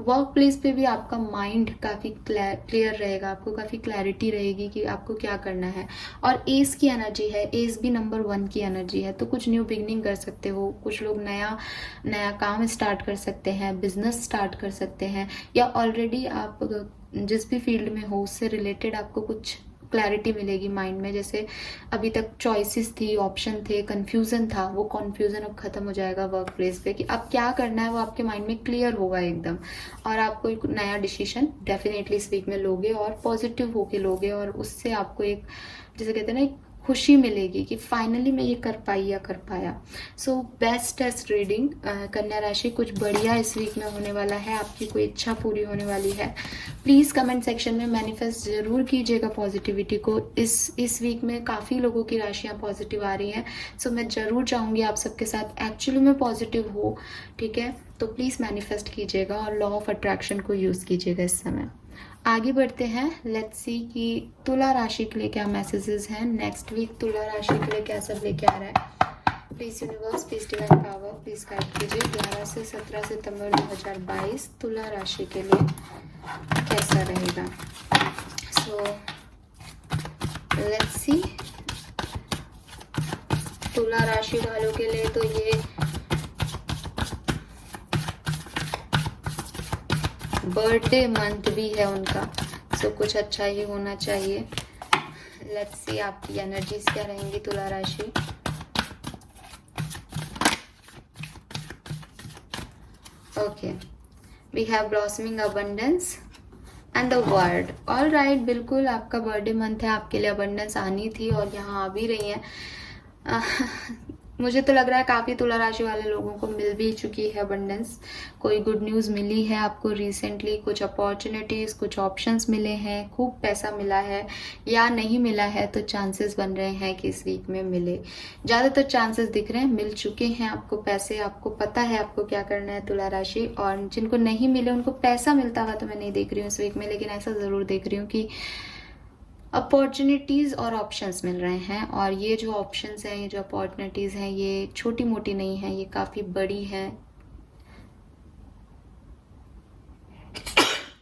वर्क प्लेस पे भी आपका माइंड काफ़ी क्लियर रहेगा, आपको काफ़ी क्लैरिटी रहेगी कि आपको क्या करना है। और एस की एनर्जी है, एस भी नंबर 1 की एनर्जी है, तो कुछ न्यू बिगनिंग कर सकते हो, कुछ लोग नया काम स्टार्ट कर सकते हैं, बिजनेस स्टार्ट कर सकते हैं, या ऑलरेडी आप जिस भी फील्ड में हो उससे रिलेटेड आपको कुछ क्लैरिटी मिलेगी माइंड में। जैसे अभी तक चॉइसेस थी, ऑप्शन थे, कंफ्यूजन था, वो कंफ्यूजन अब खत्म हो जाएगा वर्क प्लेस पे कि अब क्या करना है, वो आपके माइंड में क्लियर होगा एकदम, और आप कोई नया डिसीजन डेफिनेटली इस वीक में लोगे और पॉजिटिव होके लोगे, और उससे आपको एक, जैसे कहते हैं ना, एक खुशी मिलेगी कि फाइनली मैं ये कर पाई या कर पाया। सो बेस्ट टेस्ट रीडिंग कन्या राशि, कुछ बढ़िया इस वीक में होने वाला है, आपकी कोई इच्छा पूरी होने वाली है। प्लीज़ कमेंट सेक्शन में मैनिफेस्ट ज़रूर कीजिएगा पॉजिटिविटी को। इस वीक में काफ़ी लोगों की राशियाँ पॉजिटिव आ रही हैं, सो मैं ज़रूर चाहूँगी आप सबके साथ एक्चुअली में पॉजिटिव हो, ठीक है। तो प्लीज़ मैनिफेस्ट कीजिएगा और लॉ ऑफ अट्रैक्शन को यूज़ कीजिएगा इस समय। आगे बढ़ते हैं, लेट्स सी कि तुला राशि के लिए क्या मैसेजेस हैं नेक्स्ट वीक। तुला राशि के लिए क्या सब लेके आ रहा है। Please universe, please divine power, please guide कीजिए 11 से 17 सितंबर 2022 तुला राशि के लिए कैसा रहेगा। सो लेट्स सी, तुला राशि वालों के लिए तो ये बर्थडे मंथ भी है उनका, सो कुछ अच्छा ही होना चाहिए। लेट्स सी आपकी एनर्जीज क्या रहेंगी तुला राशि। Okay, we have blossoming abundance and the word. All right, बिल्कुल आपका बर्थडे मंथ है, आपके लिए अबंडेंस आनी थी और यहाँ आ भी रही है। मुझे तो लग रहा है काफ़ी तुला राशि वाले लोगों को मिल भी चुकी है अबंडेंस। कोई गुड न्यूज़ मिली है आपको रिसेंटली, कुछ अपॉर्चुनिटीज़, कुछ ऑप्शंस मिले हैं, खूब पैसा मिला है, या नहीं मिला है तो चांसेस बन रहे हैं कि इस वीक में मिले। ज़्यादातर चांसेस दिख रहे हैं, मिल चुके हैं आपको पैसे, आपको पता है आपको क्या करना है तुला राशि। और जिनको नहीं मिले उनको पैसा मिलता हुआ तो मैं नहीं देख रही हूँ इस वीक में, लेकिन ऐसा ज़रूर देख रही हूँ कि अपॉर्चुनिटीज़ और ऑप्शंस मिल रहे हैं। और ये जो ऑप्शंस हैं, ये जो अपॉर्चुनिटीज़ हैं, ये छोटी मोटी नहीं है, ये काफ़ी बड़ी है।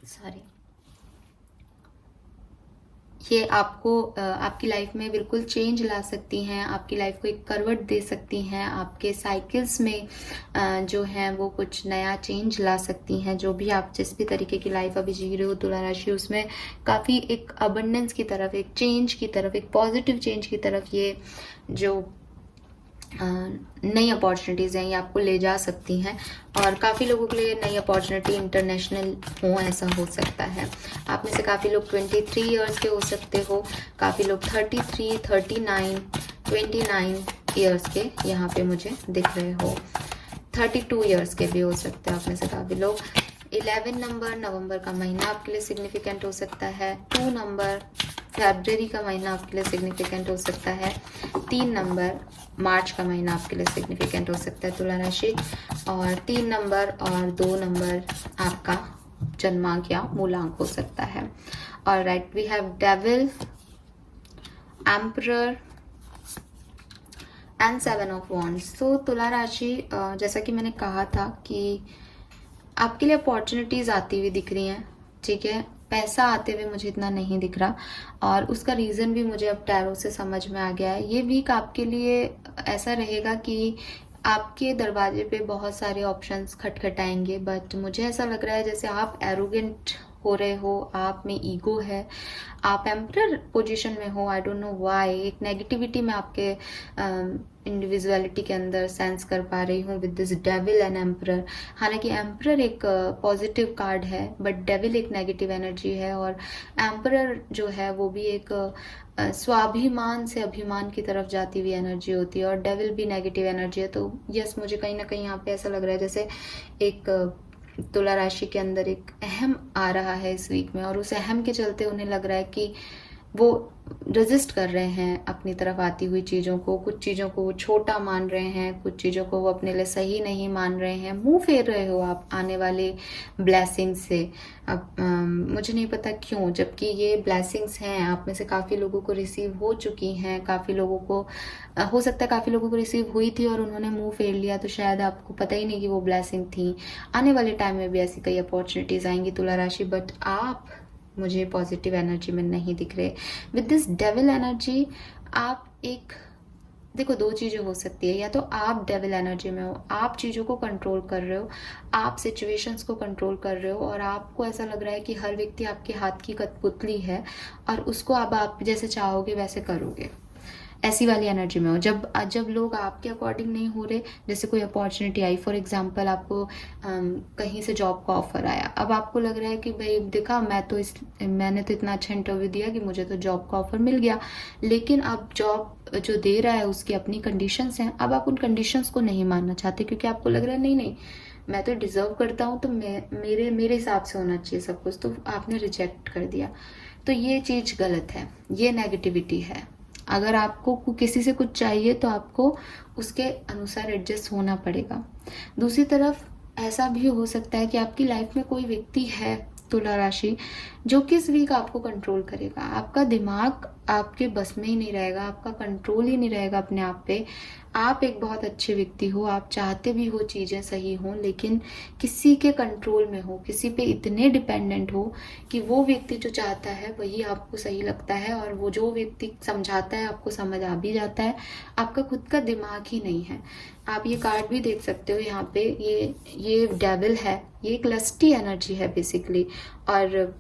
सॉरी, ये आपको आपकी लाइफ में बिल्कुल चेंज ला सकती हैं, आपकी लाइफ को एक करवट दे सकती हैं, आपके साइकिल्स में जो है वो कुछ नया चेंज ला सकती हैं। जो भी आप जिस भी तरीके की लाइफ अभी जी रहे हो तुला राशि, उसमें काफ़ी एक अबंडेंस की तरफ, एक चेंज की तरफ, एक पॉजिटिव चेंज की तरफ ये जो नई अपॉर्चुनिटीज़ हैं ये आपको ले जा सकती हैं। और काफ़ी लोगों के लिए नई अपॉर्चुनिटी इंटरनेशनल हो, ऐसा हो सकता है। आप में से काफ़ी लोग 23 इयर्स के हो सकते हो, काफ़ी लोग 33, 39, 29 इयर्स के यहाँ पे मुझे दिख रहे हो, 32 इयर्स के भी हो सकते हैं आप में से काफ़ी लोग। 11 नंबर नवंबर का महीना आपके लिए सिग्निफिकेंट हो सकता है। 2 नंबर फरवरी का महीना आपके लिए सिग्निफिकेंट हो सकता है। 3 नंबर मार्च का महीना आपके लिए सिग्निफिकेंट हो सकता है तुला राशि। और 3 नंबर और 2 नंबर आपका जन्मांक या मूलांक हो सकता है। और right, we have devil, emperor and 7 of wands. तो तुला राशि, जैसा कि मैंने कहा था कि आपके लिए अपॉर्चुनिटीज़ आती हुई दिख रही हैं, ठीक है। पैसा आते हुए मुझे इतना नहीं दिख रहा, और उसका रीज़न भी मुझे अब टैरो से समझ में आ गया है। ये वीक आपके लिए ऐसा रहेगा कि आपके दरवाजे पे बहुत सारे ऑप्शंस खटखटाएंगे, बट मुझे ऐसा लग रहा है जैसे आप एरोगेंट हो रहे हो, आप में ईगो है, आप एम्परर पोजीशन में हो। आई डोंट नो व्हाई, एक नेगेटिविटी मैं आपके इंडिविजुअलिटी के अंदर सेंस कर पा रही हूँ with this devil and emperor. हालांकि एम्परर एक पॉजिटिव कार्ड है, बट डेविल एक नेगेटिव एनर्जी है, और एम्परर जो है वो भी एक स्वाभिमान से अभिमान की तरफ जाती हुई एनर्जी होती है, और डेविल भी नेगेटिव एनर्जी है। तो यस, मुझे कहीं ना कहीं यहाँ पे ऐसा लग रहा है जैसे एक तुला राशि के अंदर एक अहम आ रहा है इस वीक में, और उस अहम के चलते उन्हें लग रहा है कि वो रेजिस्ट कर रहे हैं अपनी तरफ आती हुई चीज़ों को। कुछ चीज़ों को वो छोटा मान रहे हैं, कुछ चीज़ों को वो अपने लिए सही नहीं मान रहे हैं। मुंह फेर रहे हो आप आने वाले ब्लेसिंग्स से। अब मुझे नहीं पता क्यों, जबकि ये ब्लेसिंग्स हैं आप में से काफ़ी लोगों को रिसीव हो चुकी हैं, काफ़ी लोगों को हो सकता है काफ़ी लोगों को रिसीव हुई थी और उन्होंने मुंह फेर लिया, तो शायद आपको पता ही नहीं कि वो ब्लेसिंग थी। आने वाले टाइम में भी ऐसी कई अपॉर्चुनिटीज़ आएंगी तुला राशि, बट आप मुझे पॉजिटिव एनर्जी में नहीं दिख रहे। विद दिस डेविल एनर्जी आप एक, देखो दो चीज़ें हो सकती है, या तो आप डेविल एनर्जी में हो, आप चीज़ों को कंट्रोल कर रहे हो, आप सिचुएशंस को कंट्रोल कर रहे हो, और आपको ऐसा लग रहा है कि हर व्यक्ति आपके हाथ की कठपुतली है और उसको अब आप जैसे चाहोगे वैसे करोगे, ऐसी वाली एनर्जी में हो। जब लोग आपके अकॉर्डिंग नहीं हो रहे, जैसे कोई अपॉर्चुनिटी आई, फॉर एग्जांपल आपको कहीं से जॉब का ऑफर आया, अब आपको लग रहा है कि भाई देखा मैंने तो इतना अच्छा इंटरव्यू दिया कि मुझे तो जॉब का ऑफर मिल गया, लेकिन अब जॉब जो दे रहा है उसकी अपनी कंडीशंस हैं। अब आप उन कंडीशंस को नहीं मानना चाहते, क्योंकि आपको लग रहा है नहीं मैं तो डिजर्व करता हूँ, तो मेरे हिसाब से होना चाहिए सब कुछ, तो आपने रिजेक्ट कर दिया। तो ये चीज़ गलत है, ये नेगेटिविटी है। अगर आपको किसी से कुछ चाहिए तो आपको उसके अनुसार एडजस्ट होना पड़ेगा। दूसरी तरफ ऐसा भी हो सकता है कि आपकी लाइफ में कोई व्यक्ति है तुला राशि जो कि इस वीक आपको कंट्रोल करेगा। आपका दिमाग आपके बस में ही नहीं रहेगा, आपका कंट्रोल ही नहीं रहेगा अपने आप पे। आप एक बहुत अच्छे व्यक्ति हो, आप चाहते भी हो चीज़ें सही हों, लेकिन किसी के कंट्रोल में हो, किसी पे इतने डिपेंडेंट हो कि वो व्यक्ति जो चाहता है वही आपको सही लगता है, और वो जो व्यक्ति समझाता है आपको समझ आ भी जाता है। आपका खुद का दिमाग ही नहीं है। आप ये कार्ड भी देख सकते हो यहाँ पे, ये डेविल है, ये एक लस्टी एनर्जी है बेसिकली। और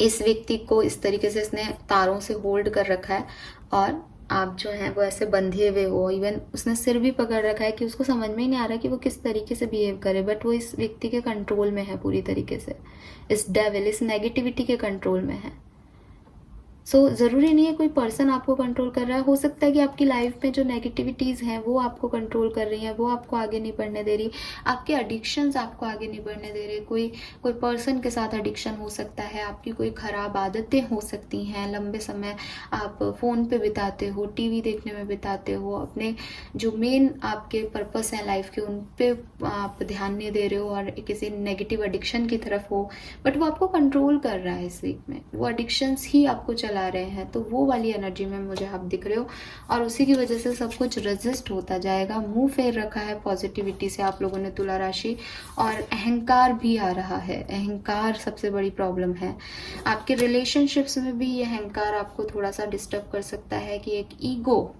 इस व्यक्ति को इस तरीके से इसने तारों से होल्ड कर रखा है, और आप जो हैं वो ऐसे बंधे हुए हो। इवन उसने सिर भी पकड़ रखा है कि उसको समझ में ही नहीं आ रहा कि वो किस तरीके से बिहेव करे, बट वो इस व्यक्ति के कंट्रोल में है पूरी तरीके से। इस डेविल, इस नेगेटिविटी के कंट्रोल में है। ज़रूरी नहीं है कोई पर्सन आपको कंट्रोल कर रहा है। हो सकता है कि आपकी लाइफ में जो नेगेटिविटीज़ हैं वो आपको कंट्रोल कर रही हैं, वो आपको आगे नहीं बढ़ने दे रही। आपके एडिक्शंस आपको आगे नहीं बढ़ने दे रहे। कोई पर्सन के साथ एडिक्शन हो सकता है, आपकी कोई ख़राब आदतें हो सकती हैं। लंबे समय आप फ़ोन पे बिताते हो, टीवी देखने में बिताते हो, अपने जो मेन आपके पर्पस हैं लाइफ के उन पे आप ध्यान नहीं दे रहे हो और किसी नेगेटिव एडिक्शन की तरफ हो, बट वो आपको कंट्रोल कर रहा है इस वीक में। वो एडिक्शंस ही आपको चला रहे हैं, तो वो वाली एनर्जी में मुझे आप दिख रहे हो, और उसी की वजह से सब कुछ रेजिस्ट होता जाएगा। मुंह फेर रखा है पॉजिटिविटी से आप लोगों ने तुला राशि, और अहंकार भी आ रहा है। अहंकार सबसे बड़ी प्रॉब्लम है। आपके रिलेशनशिप्स में भी ये अहंकार आपको थोड़ा सा डिस्टर्ब कर सकता है, कि एक ईगो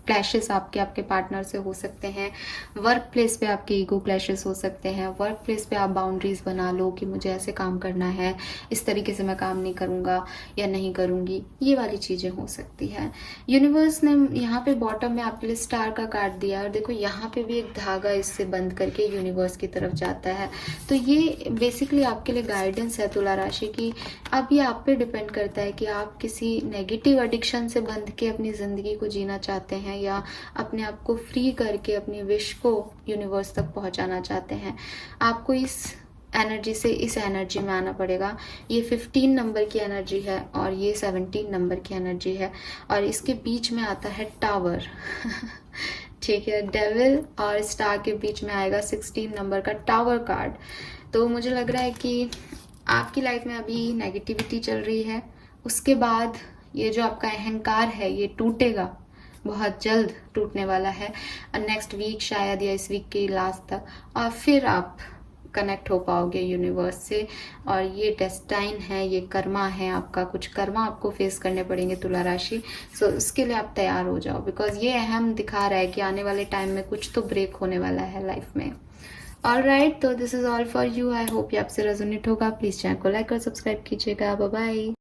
क्लैशेस आपके पार्टनर से हो सकते हैं। वर्क प्लेस पे आपके ईगो क्लैशेस हो सकते हैं। वर्क प्लेस पे आप बाउंड्रीज बना लो कि मुझे ऐसे काम करना है, इस तरीके से मैं काम नहीं करूँगा या नहीं करूँगी, ये वाली चीज़ें हो सकती हैं। यूनिवर्स ने यहाँ पे बॉटम में आपके लिए स्टार का कार्ड दिया, और देखो यहाँ पे भी एक धागा इससे बंद करके यूनिवर्स की तरफ जाता है। तो ये बेसिकली आपके लिए गाइडेंस है तुला राशि की। अब ये आप पे डिपेंड करता है कि आप किसी नेगेटिव एडिक्शन से बंध के अपनी ज़िंदगी को जीना चाहते हैं, या अपने आप को फ्री करके अपनी विश को यूनिवर्स तक पहुंचाना चाहते हैं। आपको इस एनर्जी से इस एनर्जी में आना पड़ेगा। ये 15 नंबर की एनर्जी है और ये 17 नंबर की एनर्जी है, और इसके बीच में आता है टावर ठीक है, डेविल और स्टार के बीच में आएगा 16 नंबर का टावर कार्ड। तो मुझे लग रहा है कि आपकी लाइफ में अभी नेगेटिविटी चल रही है, उसके बाद ये जो आपका अहंकार है ये टूटेगा, बहुत जल्द टूटने वाला है, नेक्स्ट वीक शायद या इस वीक के लास्ट तक, और फिर आप कनेक्ट हो पाओगे यूनिवर्स से। और ये डेस्टाइन है, ये कर्मा है आपका, कुछ कर्मा आपको फेस करने पड़ेंगे तुला राशि। सो उसके लिए आप तैयार हो जाओ, बिकॉज ये अहम दिखा रहा है कि आने वाले टाइम में कुछ तो ब्रेक होने वाला है लाइफ में। ऑलराइट, तो this is all for you. I hope ये आपसे रेजोनेट होगा। प्लीज चैनल को लाइक और सब्सक्राइब कीजिएगा। Bye bye.